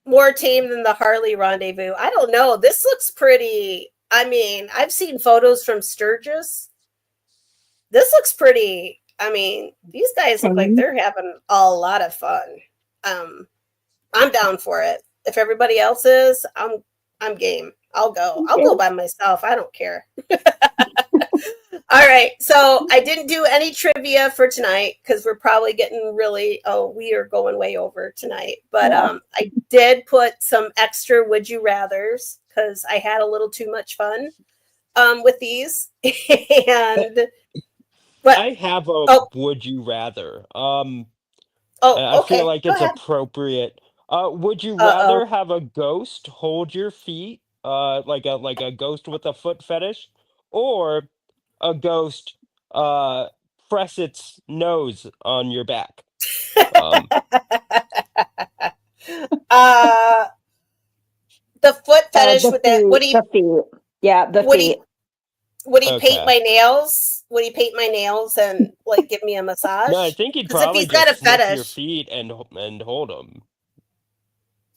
more tame than the Harley Rendezvous. I don't know. This looks pretty. I mean, I've seen photos from Sturgis. This looks pretty. I mean, these guys look like they're having a lot of fun. I'm down for it. If everybody else is, I'm I'm game. I'll go. I'll go by myself. I don't care. All right. So I didn't do any trivia for tonight because we're probably getting really, we are going way over tonight. But I did put some extra would you rathers because I had a little too much fun with these. But I have a would you rather. I okay. feel like Go it's ahead. appropriate. Would you rather have a ghost hold your feet, like a ghost with a foot fetish, or a ghost press its nose on your back? The foot fetish the with feet, that. Would he? The feet. Yeah, the feet. Would he paint Okay. my nails? Would he paint my nails and like give me a massage? No, I think he'd Because if probably he's got a just sniff your fetish, feet and hold them.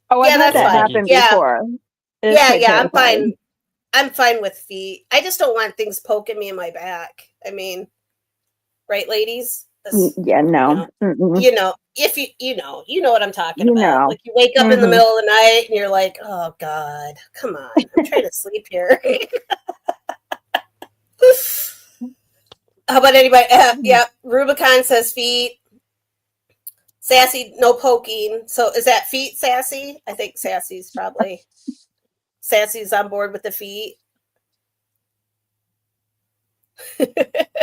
Oh, I've yeah, had that's that fine. happen Yeah, before. It is quite I'm fine. terrifying. I'm fine with feet. I just don't want things poking me in my back. I mean, right, ladies? Yeah, no. If you know what I'm talking You about. know. Like you wake up in the middle of the night and you're like, oh God, come on, I'm trying to sleep here. How about anybody? Yeah, Rubicon says feet. Sassy, no poking. So is that feet, Sassy? I think Sassy's on board with the feet. That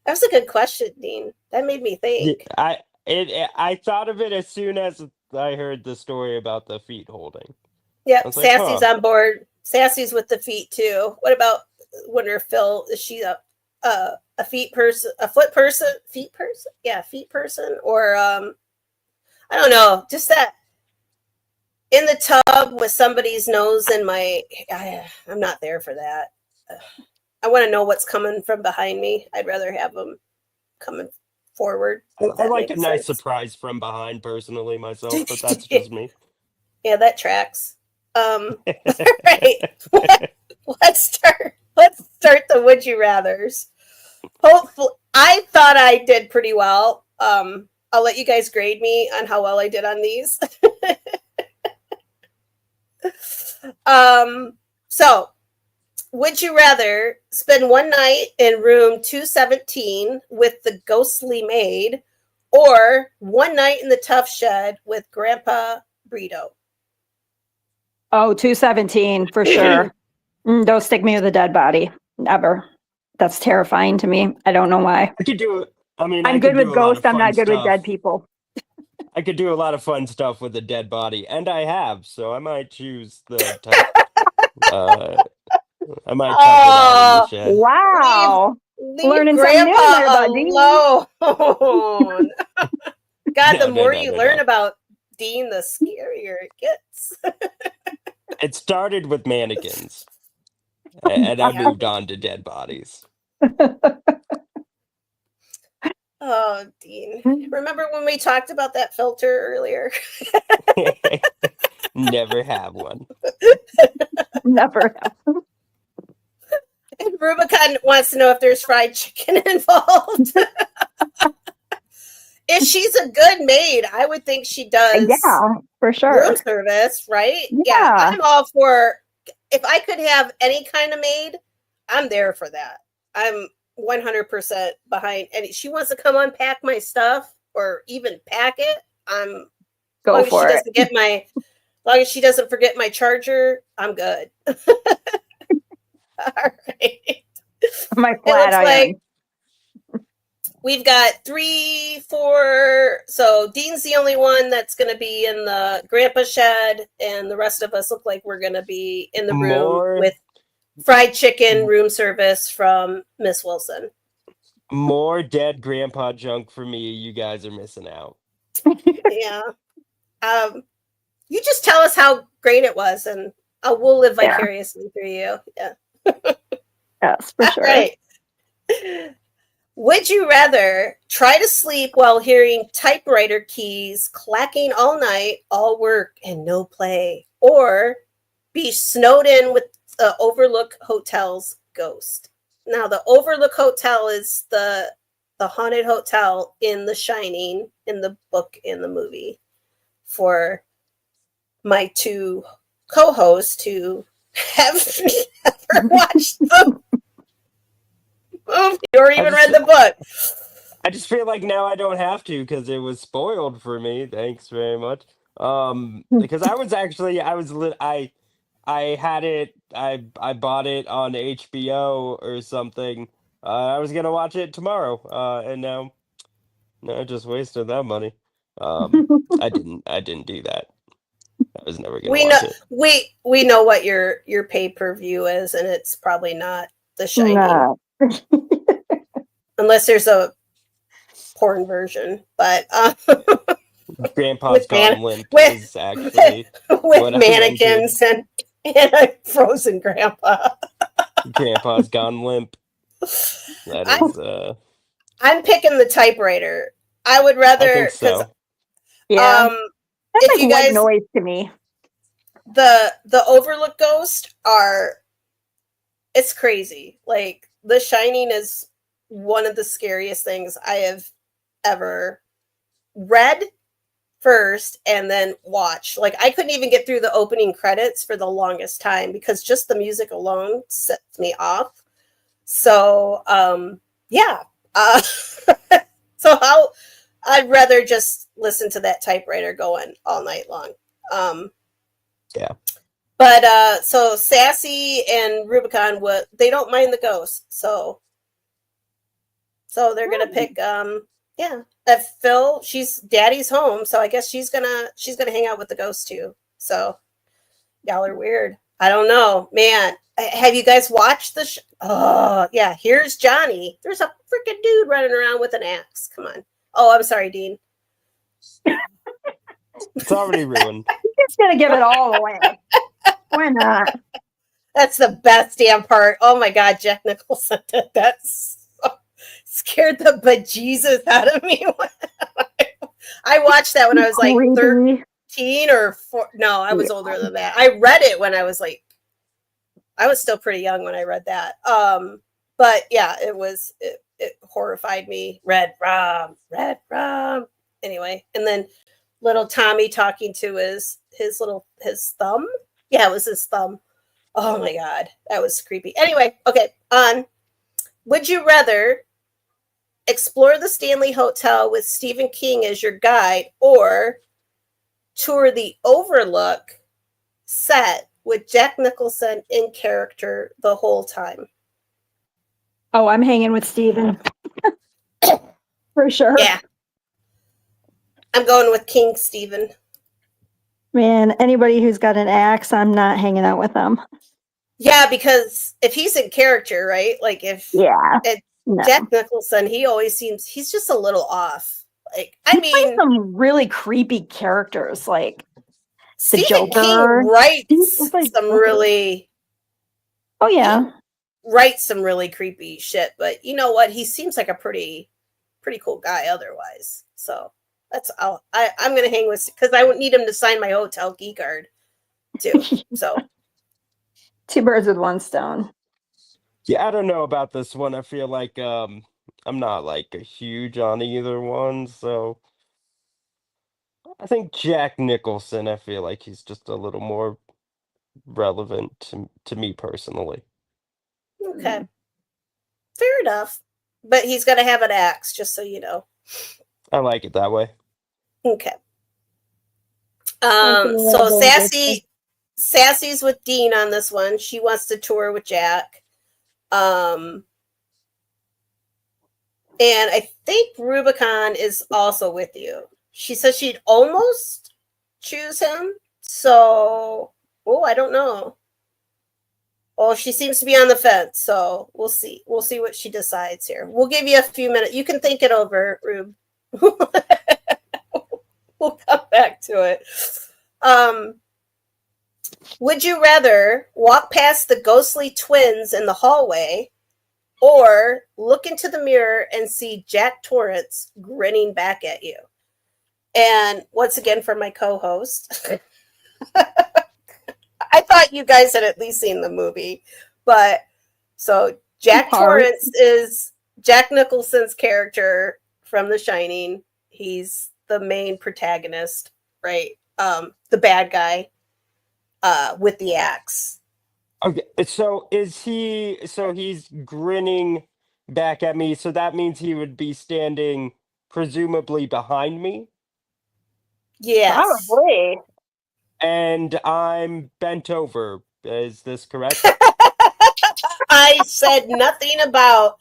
was a good question, Dean. That made me think. I thought of it as soon as I heard the story about the feet holding. Yeah, I was like, Sassy's on board. Sassy's with the feet too. What about Wonder Phil? Is she a feet person, a foot person, feet person? Yeah, feet person, or I don't know, just that in the tub with somebody's nose in my. I'm not there for that. I want to know what's coming from behind me. I'd rather have them coming forward. I like a nice surprise from behind personally myself, but that's just me. Yeah, that tracks. Right. Let's start the would you rathers. Hopefully, I thought I did pretty well. I'll let you guys grade me on how well I did on these. So would you rather spend one night in room 217 with the ghostly maid or one night in the tough shed with Grandpa BREDO? Oh, 217 for sure. Don't stick me with a dead body. Never. That's terrifying to me. I don't know why. I could do it. I mean, I'm I good could do with a lot ghosts. of I'm fun not good with stuff. dead people. I could do a lot of fun stuff with a dead body, and I have, so I might choose the tough. I might tough it out in the shed. Wow. Leave Learning something new Grandpa there about Dean. alone. God, the more you learn No. about Dean, the scarier it gets. It started with mannequins, and I moved on to dead bodies. Oh, Dean. Remember when we talked about that filter earlier? Never have one. Never have. And Rubicon wants to know if there's fried chicken involved. If she's a good maid, I would think she does. Yeah, for sure. Room service, right? Yeah, I'm all for. If I could have any kind of maid, I'm there for that. I'm 100% behind. And she wants to come unpack my stuff or even pack it. I'm go for it. Long as she doesn't forget my charger, I'm good. All right. My flat iron. Like we've got 3, 4. So Dean's the only one that's going to be in the grandpa shed, and the rest of us look like we're going to be in the room with fried chicken room service from Miss Wilson. More dead grandpa junk for me. You guys are missing out. Yeah. You just tell us how great it was, and we'll live vicariously through you. Yeah. Yes, for sure. All right. Would you rather try to sleep while hearing typewriter keys clacking all night, all work and no play, or be snowed in with the Overlook Hotel's ghost? Now, the Overlook Hotel is the haunted hotel in The Shining, in the book, in the movie, for my two co-hosts who have never watched the movie or even read the book. I just feel like now I don't have to because it was spoiled for me. Thanks very much. Because I was actually I had it I bought it on HBO or something. I was gonna watch it tomorrow. And now no, I just wasted that money. I didn't do that. I was never gonna We know watch it. we know what your pay-per-view is, and it's probably not The Shining. No. Unless there's a porn version, but Grandpa's Gone Limp with, is actually with what I mannequins and a frozen grandpa. Grandpa's Gone Limp. That is I'm picking the typewriter. I would I rather, think because so. Yeah. That's if like you white guys, noise to me. the Overlook ghost it's crazy. Like, The Shining is one of the scariest things I have ever read first and then watched. Like, I couldn't even get through the opening credits for the longest time because just the music alone sets me off. So yeah. So I'd rather just listen to that typewriter going all night long. Yeah. But so Sassy and Rubicon, they don't mind the ghost, so they're gonna pick yeah. If Phil, she's daddy's home, so I guess she's gonna hang out with the ghost too. So y'all are weird. I don't know, man. Have you guys watched the? Oh yeah, here's Johnny. There's a freaking dude running around with an axe. Come on. Oh, I'm sorry, Dean. It's already ruined. Just gonna give it all away. Why not? That's the best damn part. Oh my God, Jack Nicholson did that. Scared the bejesus out of me. I watched that when I was like 13 or 4. No, I was older than that. I read it when I was like, I was still pretty young when I read that. But yeah, it horrified me. Red rum. Anyway, and then little Tommy talking to his thumb. Yeah, it was his thumb. Oh my God, that was creepy. Anyway, okay, on. Would you rather explore the Stanley Hotel with Stephen King as your guide or tour the Overlook set with Jack Nicholson in character the whole time? Oh, I'm hanging with Steven. For sure. Yeah. I'm going with King Stephen. Man, anybody who's got an axe, I'm not hanging out with them. Yeah, because if he's in character, right? Like if Jack Nicholson, he always seems, he's just a little off. Like, I mean, some really creepy characters, like Stephen King writes some really. Oh yeah, writes some really creepy shit. But you know what? He seems like a pretty cool guy otherwise. So I'm gonna hang with, because I would need him to sign my hotel key card too. So 2 birds with 1 stone. Yeah, I don't know about this one. I feel like I'm not like a huge on either one, so I think Jack Nicholson, I feel like he's just a little more relevant to me personally. Okay. Fair enough. But he's gonna have an axe, just so you know. I like it that way. Okay. So Sassy's with Dean on this one. She wants to tour with Jack. And I think Rubicon is also with you. She says she'd almost choose him. So, I don't know. Oh, she seems to be on the fence. So we'll see. We'll see what she decides here. We'll give you a few minutes. You can think it over, Rube. We'll come back to it. Would you rather walk past the ghostly twins in the hallway or look into the mirror and see Jack Torrance grinning back at you? And once again, for my co-host, I thought you guys had at least seen the movie. But so Jack Torrance is Jack Nicholson's character from The Shining. He's the main protagonist, right? the bad guy with the axe. Okay, so he's grinning back at me, so that means he would be standing presumably behind me, Yes. Probably. and I'm bent over. Is this correct? I said nothing about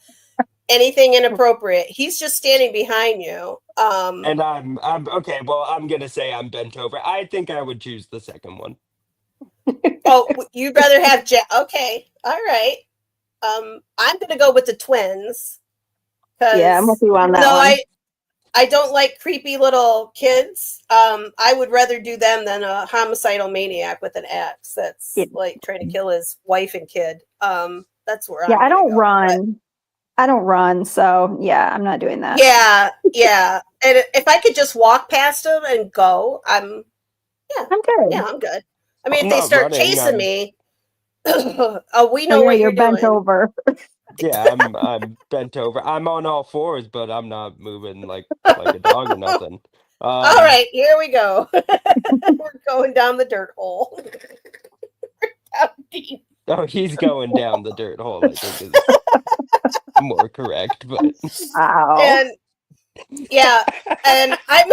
anything inappropriate. He's just standing behind you. And I'm okay, well, I'm gonna say I'm bent over. I think I would choose the second one. Oh, you'd rather have Jack? Okay, all right. I'm gonna go with the twins Yeah, I'm with because you on even that though one. I don't like creepy little kids, I would rather do them than a homicidal maniac with an axe that's Yeah. like trying to kill his wife and kid. That's where Yeah, I'm I gonna don't go. But run. I don't run, so yeah, I'm not doing that. yeah. And if I could just walk past them and go, I'm I'm good. I'm good. I mean, I'm if they not start running. chasing me, oh, we Oh know yeah, what you're you're bent doing. over. Yeah, I'm bent over. I'm on all fours, but I'm not moving like a dog or nothing. All right, here we go. We're going down the dirt hole. Down deep. Oh, he's going down the dirt hole, I think is more correct, but Wow. And yeah, and I'm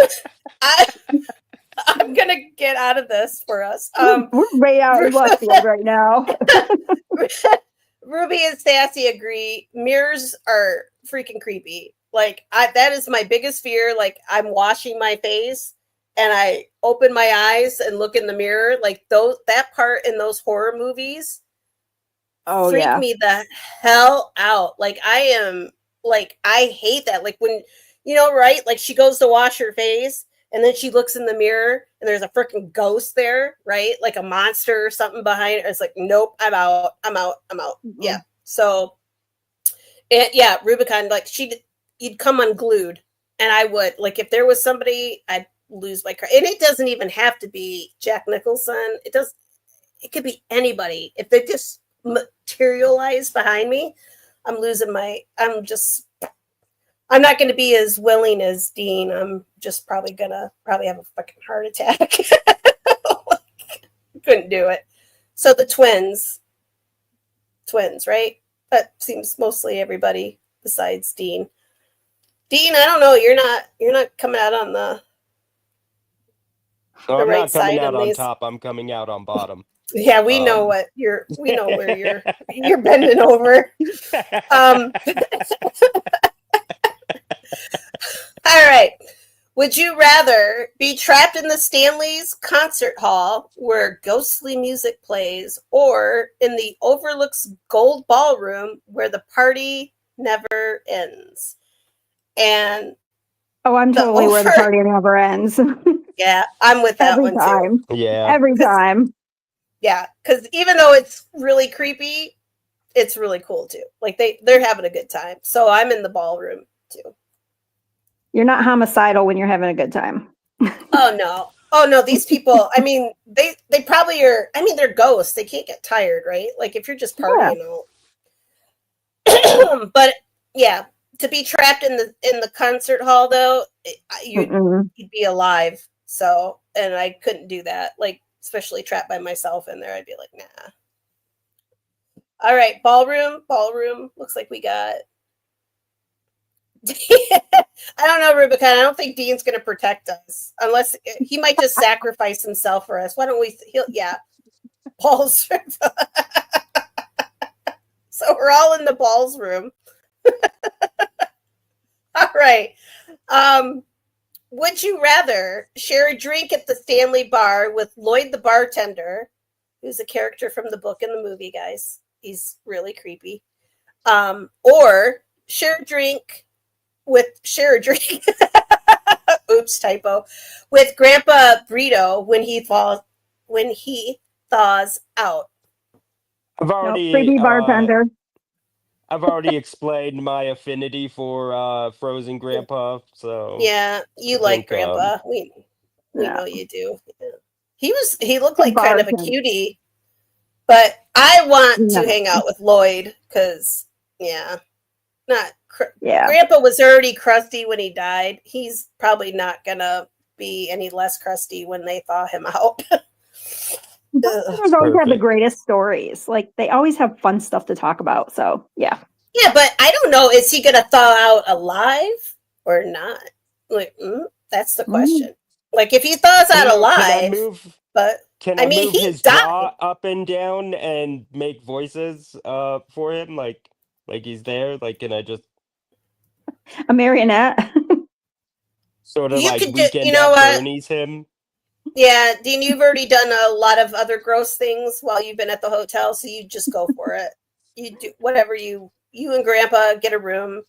gonna get out of this for us. We're way out in left field right now. Ruby and Sassy agree. Mirrors are freaking creepy. Like that is my biggest fear. Like I'm washing my face and I open my eyes and look in the mirror. Like that part in those horror movies Oh freak yeah. me the hell out. Like I hate that. Like when right? Like she goes to wash her face and then she looks in the mirror and there's a freaking ghost there, right? Like a monster or something behind her. It's like, nope, I'm out. Mm-hmm. Yeah. So Rubicon, like you'd come unglued. And I would, like, if there was somebody, I'd lose my car. And it doesn't even have to be Jack Nicholson. It could be anybody. If they just materialize behind me, I'm not going to be as willing as Dean. I'm just probably have a fucking heart attack. Couldn't do it. So the twins, right? That seems mostly everybody besides Dean. Dean, I don't know. You're not coming out on the no, I'm right not coming side out on on these. top. I'm coming out on bottom. Yeah, we know where you're bending over. All right. Would you rather be trapped in the Stanley's concert hall where ghostly music plays, or in the Overlook's gold ballroom where the party never ends? And I'm totally where the party never ends. Yeah, I'm with that Every one time. too. Yeah. Every time. Yeah, because even though it's really creepy, it's really cool too. Like they're having a good time. So I'm in the ballroom too. You're not homicidal when you're having a good time. Oh no, these people, I mean, they probably are, I mean, they're ghosts. They can't get tired, right? Like if you're just partying all. But yeah, to be trapped in the concert hall though, you'd be alive. So, and I couldn't do that. Like especially trapped by myself in there, I'd be like, nah. All right, ballroom. Looks like we got. I don't know, Rubicon. I don't think Dean's going to protect us unless he might just sacrifice himself for us. Why don't we? Balls. So we're all in the balls room. All right. Would you rather share a drink at the Stanley bar with Lloyd the bartender, who's a character from the book and the movie, guys? He's really creepy. Or share a drink. Oops, typo. With Grandpa BREDO when he thaws out. Freebie bartender. I've already explained my affinity for Frozen Grandpa, so yeah, you like Grandpa. We know you do. Yeah. He looked like kind of a cutie, but I want to hang out with Lloyd because Grandpa was already crusty when he died. He's probably not gonna be any less crusty when they thaw him out. Those always have the greatest stories. Like they always have fun stuff to talk about. So yeah. Yeah, but I don't know. Is he gonna thaw out alive or not? Like, that's the question. Like, if he thaws out alive, Can I move his jaw up and down and make voices for him? Like he's there? Like, can I just a marionette? Sort of like Weekend at Bernie's him? Yeah, Dean, you've already done a lot of other gross things while you've been at the hotel, so you just go for it. You do whatever you and Grandpa get a room.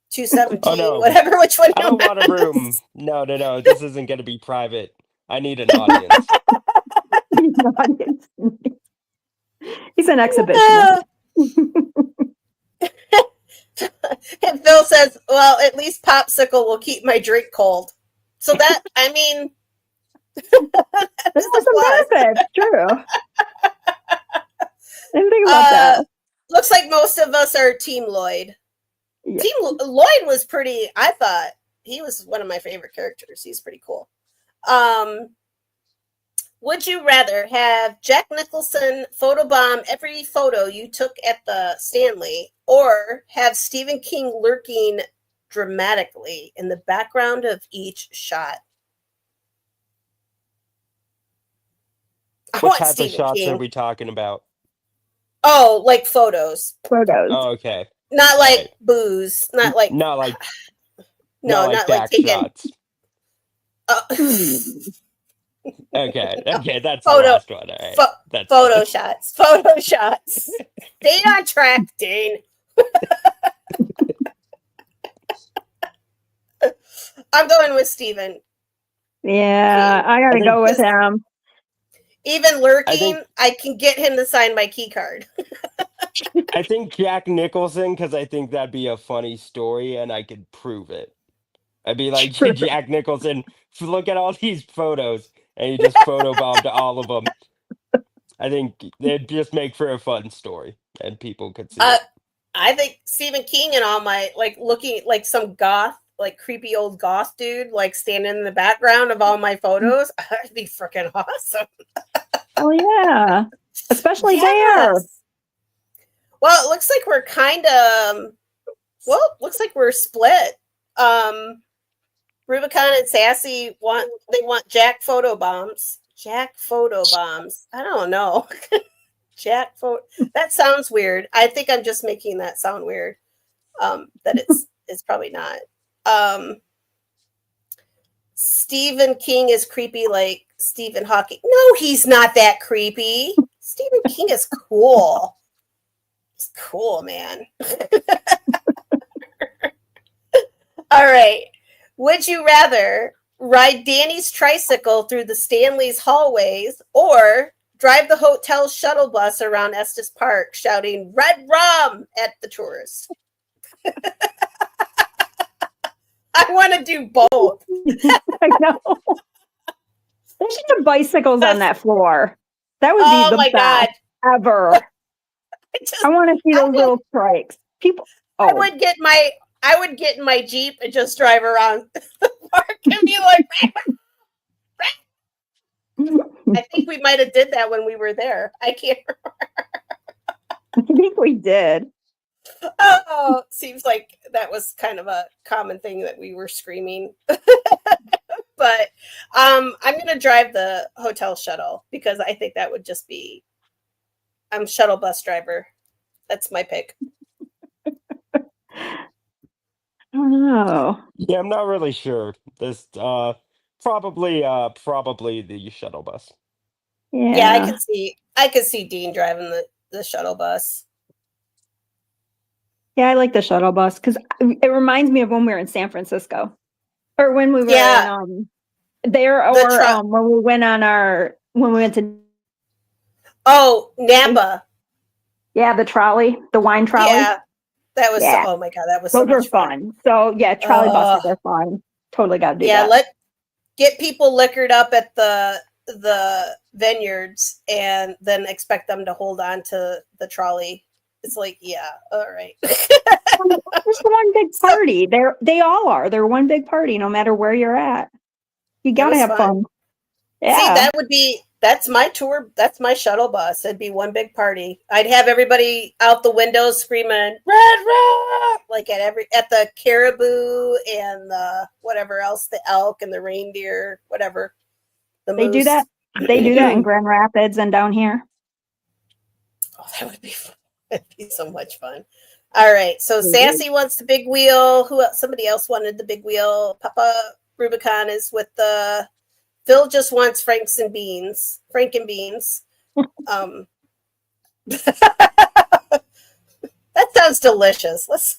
217, whatever, which one? I don't want a room. No. This isn't going to be private. I need an audience. He's an exhibitionist. And Phil says, well, at least Popsicle will keep my drink cold. So that, I mean, this is some benefits, true. I didn't think about that. Looks like most of us are Team Lloyd. Yeah. Team Lloyd was pretty, I thought, he was one of my favorite characters. He's pretty cool. Would you rather have Jack Nicholson photobomb every photo you took at the Stanley, or have Stephen King lurking dramatically in the background of each shot? What type of shots are we talking about? Oh, like photos. Oh, okay. Not like booze. Not like no, not like taking shots. Okay, that's the last one. All right. That's photo shots. Stay on track, Dane. I'm going with Steven. Yeah, I gotta go with him. Even lurking, I can get him to sign my key card. I think Jack Nicholson, because I think that'd be a funny story and I could prove it. I'd be like, Jack Nicholson, look at all these photos, and you just photobombed all of them. I think they'd just make for a fun story, and people could see it. I think Stephen King and all my, like, looking like some goth, like creepy old goth dude, like standing in the background of all my photos, that'd be freaking awesome. Oh yeah, especially there. Well, it looks like we're kind of, looks like we're split. Rubicon and Sassy want Jack photobombs. Jack photobombs. I don't know. That sounds weird. I think I'm just making that sound weird. That it's probably not. Stephen King is creepy like Stephen Hawking. No, he's not that creepy. Stephen King is cool. He's cool, man. All right. Would you rather ride Danny's tricycle through the Stanley's hallways, or drive the hotel shuttle bus around Estes Park shouting "Red Rum" at the tourists? I want to do both. I know. They should have bicycles on that floor. That would be the best ever. I want to see those little strikes. People. Oh. I would get in my Jeep and just drive around the park and be like, I think we might have did that when we were there. I can't remember. I think we did. Oh, seems like that was kind of a common thing that we were screaming. But I'm going to drive the hotel shuttle because I think that would just be, I'm shuttle bus driver. That's my pick. I don't know. Yeah, I'm not really sure. This probably the shuttle bus. Yeah, I could see Dean driving the shuttle bus. Yeah, I like the shuttle bus because it reminds me of when we were in San Francisco, or when we were in, there, or when we went to Napa. Yeah, the trolley, the wine trolley. Yeah, that was. Yeah. Oh my god, that was. Those were fun. So yeah, trolley buses are fun. Totally got to do that. Yeah, get people liquored up at the vineyards, and then expect them to hold on to the trolley. It's like, yeah, all right. It's one big party. They all are. They're one big party, no matter where you're at. You gotta have fun. Yeah. See, that's my tour. That's my shuttle bus. It'd be one big party. I'd have everybody out the windows screaming "Red Rock!" like at the caribou and the whatever else, the elk and the reindeer, whatever. The They moose. do that. They do that in Grand Rapids and down here. Oh, that would be fun. It'd be so much fun. All right. So Sassy wants the big wheel. Who else? Somebody else wanted the big wheel. Papa Rubicon is with the. Phil just wants Frank and beans. That sounds delicious. Let's.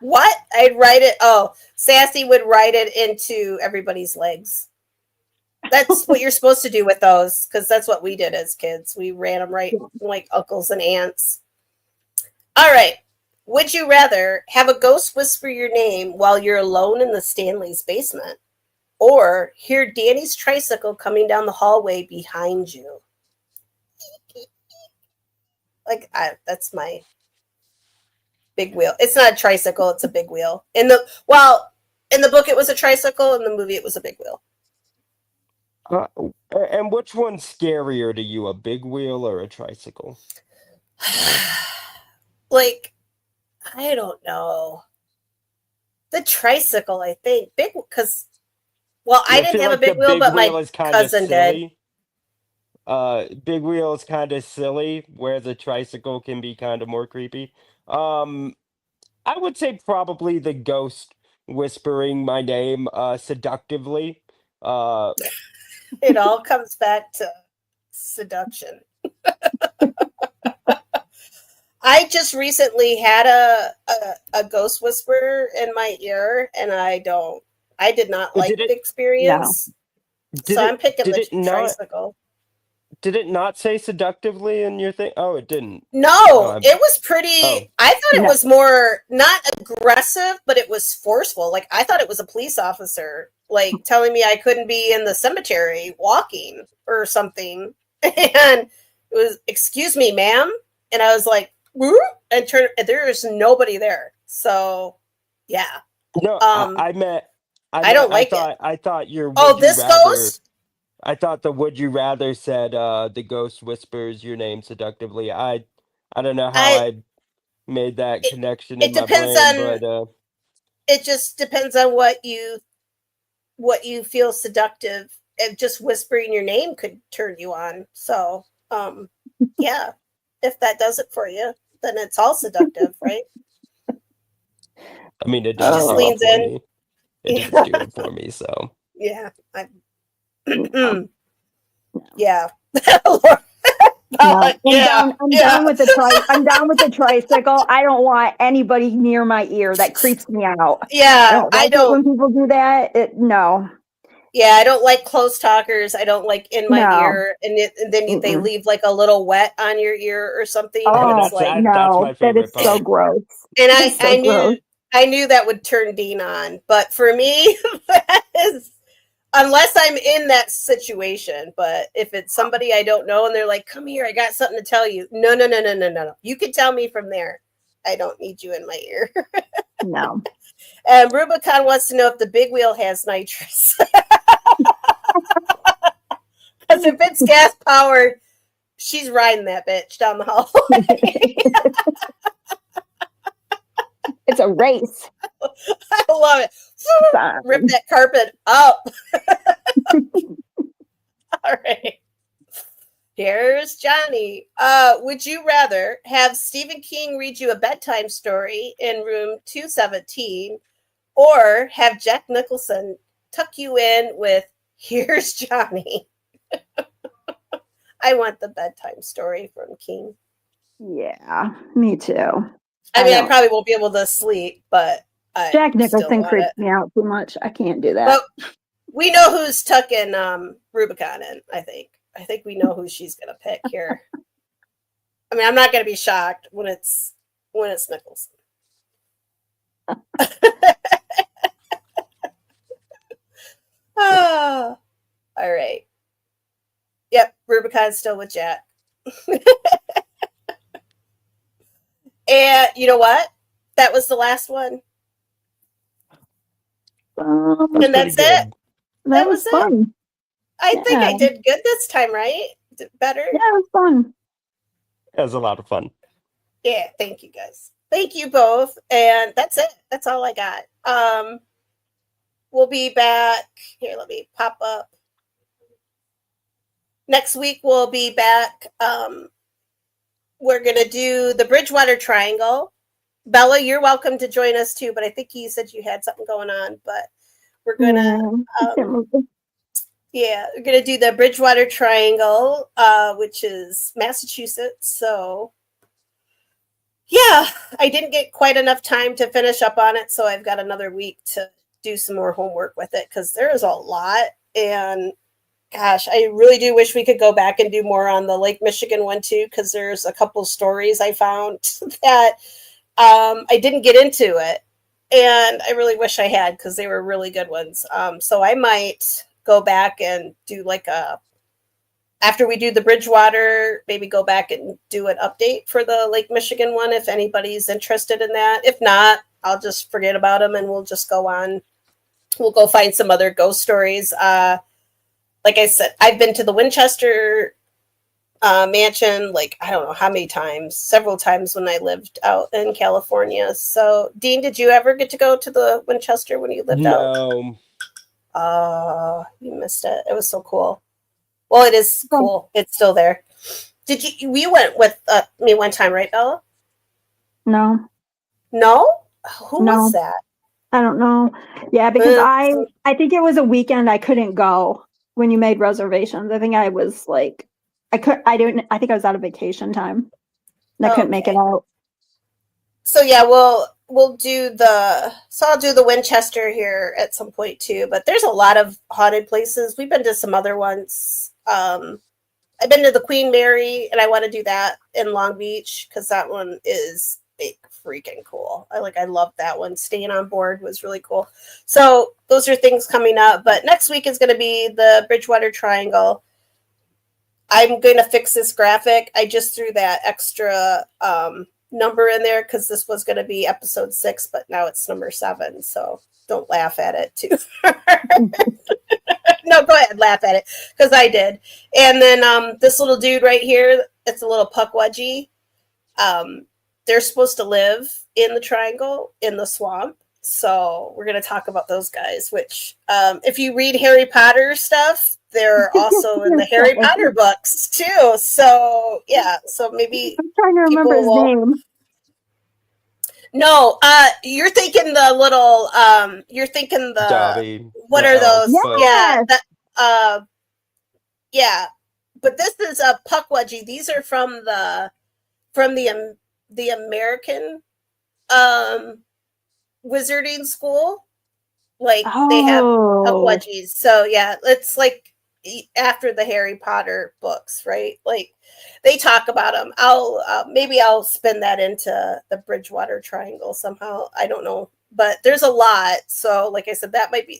What? I'd write it. Oh, Sassy would write it into everybody's legs. That's what you're supposed to do with those, because that's what we did as kids. We ran them right like uncles and aunts. All right. Would you rather have a ghost whisper your name while you're alone in the Stanley's basement, or hear Danny's tricycle coming down the hallway behind you? That's my big wheel. It's not a tricycle, it's a big wheel. In the book it was a tricycle, in the movie it was a big wheel. And which one's scarier to you, a big wheel or a tricycle? Like, I don't know. The tricycle, I think. Big, because, well, I didn't have a big wheel, but my cousin did. Big wheel is kind of silly, where the tricycle can be kind of more creepy. I would say probably the ghost whispering my name seductively. It all comes back to seduction. I just recently had a ghost whisper in my ear, and I did not like the experience. No. So I'm picking the tricycle. Did it not say seductively in your thing? Oh, it didn't. No, it was pretty. I thought it was more not aggressive, but it was forceful. Like, I thought it was a police officer, like, telling me I couldn't be in the cemetery walking or something. And it was, "Excuse me, ma'am." And I was like, "Whoop," and there's nobody there. So, yeah. No, I don't like it. I thought your ghost? I thought the "would you rather" said the ghost whispers your name seductively. I don't know how I made that connection in my brain, but it just depends on what you feel seductive, and just whispering your name could turn you on. So, yeah, if that does it for you, then it's all seductive, right? I mean, it does just leans in. Me. It does do it for me, so. Yeah. Yeah. I'm down with the tricycle. I don't want anybody near my ear. That creeps me out. Yeah, I don't when people do that. No. Yeah, I don't like close talkers. I don't like in my ear, and then they leave like a little wet on your ear or something. Oh, that's like that's my favorite part. So gross. And I knew that would turn Dean on, but for me, that is. Unless I'm in that situation, but if it's somebody I don't know and they're like, "Come here, I got something to tell you." No. You can tell me from there. I don't need you in my ear. No. And Rubicon wants to know if the big wheel has nitrous. Because if it's gas powered, she's riding that bitch down the hallway. It's a race. I love it. Rip that carpet up. All right. Here's Johnny. Would you rather have Stephen King read you a bedtime story in room 217, or have Jack Nicholson tuck you in with "Here's Johnny"? I want the bedtime story from King. Yeah, me too. I mean, I probably won't be able to sleep, but Jack Nicholson creeps me out too much. I can't do that. But we know who's tucking Rubicon in, I think. I think we know who she's going to pick here. I mean, I'm not going to be shocked when it's Nicholson. All right. Yep, Rubicon's still with Jack. And you know what? That was the last one. And that's it. That was fun. I think I did good this time, right? Better? Yeah, it was fun. It was a lot of fun. Yeah, thank you guys. Thank you both. And that's it. That's all I got. We'll be back. Here, let me pop up. Next week we'll be back. We're gonna do the Bridgewater Triangle. Bella, you're welcome to join us too, but I think you said you had something going on, but we're gonna we're gonna do the Bridgewater Triangle, which is Massachusetts. So yeah, I didn't get quite enough time to finish up on it, so I've got another week to do some more homework with it because there is a lot. And gosh, I really do wish we could go back and do more on the Lake Michigan one too, because there's a couple stories I found that I didn't get into it, and I really wish I had because they were really good ones. So I might go back and do like after we do the Bridgewater, maybe go back and do an update for the Lake Michigan one if anybody's interested in that. If not, I'll just forget about them and we'll just go on. We'll go find some other ghost stories. Like I said, I've been to the Winchester mansion, like, I don't know how many times, several times when I lived out in California. So, Dean, did you ever get to go to the Winchester when you lived out? No. You missed it. It was so cool. Well, it is cool. It's still there. Did you? We went with me one time, right, Bella? No. No? Who was that? I don't know. Yeah, because I think it was a weekend I couldn't go when you made reservations. I think I was like, I think I was out of vacation time. And I couldn't make it out. So yeah, we'll do I'll do the Winchester here at some point too, but there's a lot of haunted places. We've been to some other ones. I've been to the Queen Mary, and I want to do that in Long Beach because that one is freaking cool. I love that one. Staying on board was really cool. So those are things coming up, but next week is going to be the Bridgewater Triangle. I'm going to fix this graphic. I just threw that extra number in there because this was going to be episode 6, but now it's number 7. So don't laugh at it too. No, go ahead, laugh at it because I did. And then this little dude right here, it's a little puckwudgie. They're supposed to live in the triangle in the swamp. So we're going to talk about those guys, which if you read Harry Potter stuff, they're also in the Harry Potter books too. So yeah, so maybe I'm trying to remember his name. No, you're thinking the little you're thinking the Dobby, what are those? Yes. Yeah, yeah. But this is a puckwudgie. These are from the American wizarding school. Like they have puckwudgies. So yeah, it's like after the Harry Potter books, right? Like they talk about them. Maybe I'll spin that into the Bridgewater Triangle somehow. I don't know, but there's a lot. So like I said,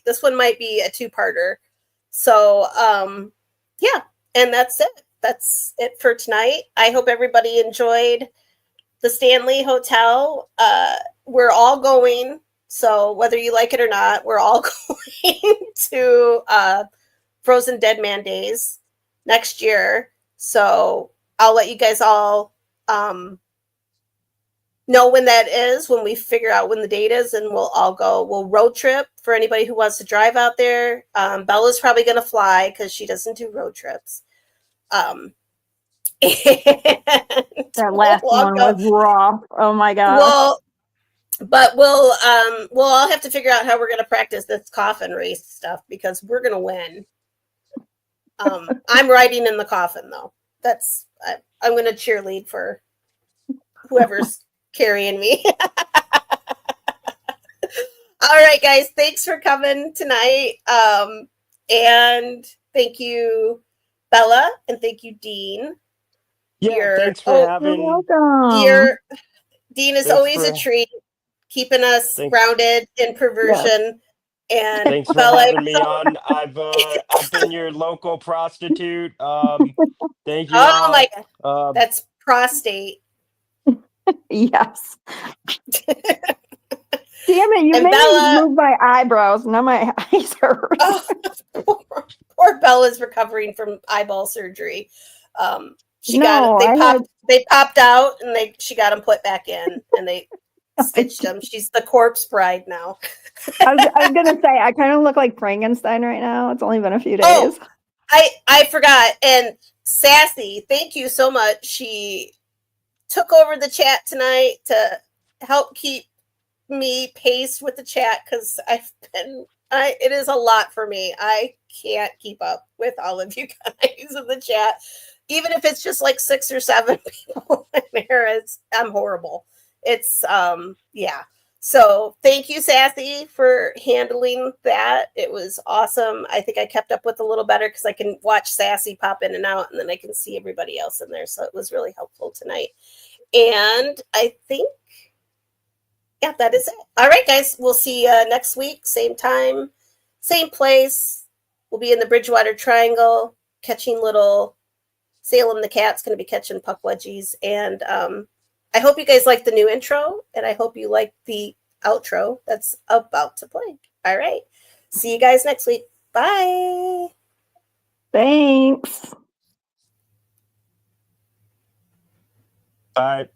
this one might be a 2-parter. So yeah, and that's it. That's it for tonight. I hope everybody enjoyed the Stanley Hotel. We're all going. So whether you like it or not, we're all going to Frozen Dead Man Days next year. So I'll let you guys all know when that is, when we figure out when the date is, and we'll all go. We'll road trip for anybody who wants to drive out there. Bella's probably going to fly because she doesn't do road trips. That last one was raw. Oh my god. Well, but we'll all have to figure out how we're going to practice this coffin race stuff because we're going to win. I'm riding in the coffin though. I'm going to cheerlead for whoever's carrying me. All right, guys. Thanks for coming tonight. And thank you, Bella, and thank you, Dean. Yeah, thanks for having. You're welcome. Dean is always a treat, keeping us grounded in perversion. And thanks for having me on. I've been your local prostitute. Thank you. Oh my god, that's prostate. Yes. Damn it, you And made Bella- me move my eyebrows. Now my eyes hurt. Oh, poor Bella's recovering from eyeball surgery. They popped out and she got them put back in and they stitched them. She's the corpse bride now. I was gonna say I kind of look like Frankenstein right now. It's only been a few days. Oh, I forgot. And Sassy, thank you so much. She took over the chat tonight to help keep me paced with the chat because it is a lot for me. I can't keep up with all of you guys in the chat. Even if it's just like 6 or 7 people in there, I'm horrible. It's yeah. So thank you, Sassy, for handling that. It was awesome. I think I kept up with a little better because I can watch Sassy pop in and out, and then I can see everybody else in there. So it was really helpful tonight. And I think, yeah, that is it. All right, guys. We'll see you next week. Same time, same place. We'll be in the Bridgewater Triangle catching little Salem the cat's going to be catching puck wedgies. And I hope you guys like the new intro, and I hope you like the outro that's about to play. All right. See you guys next week. Bye. Thanks. Bye.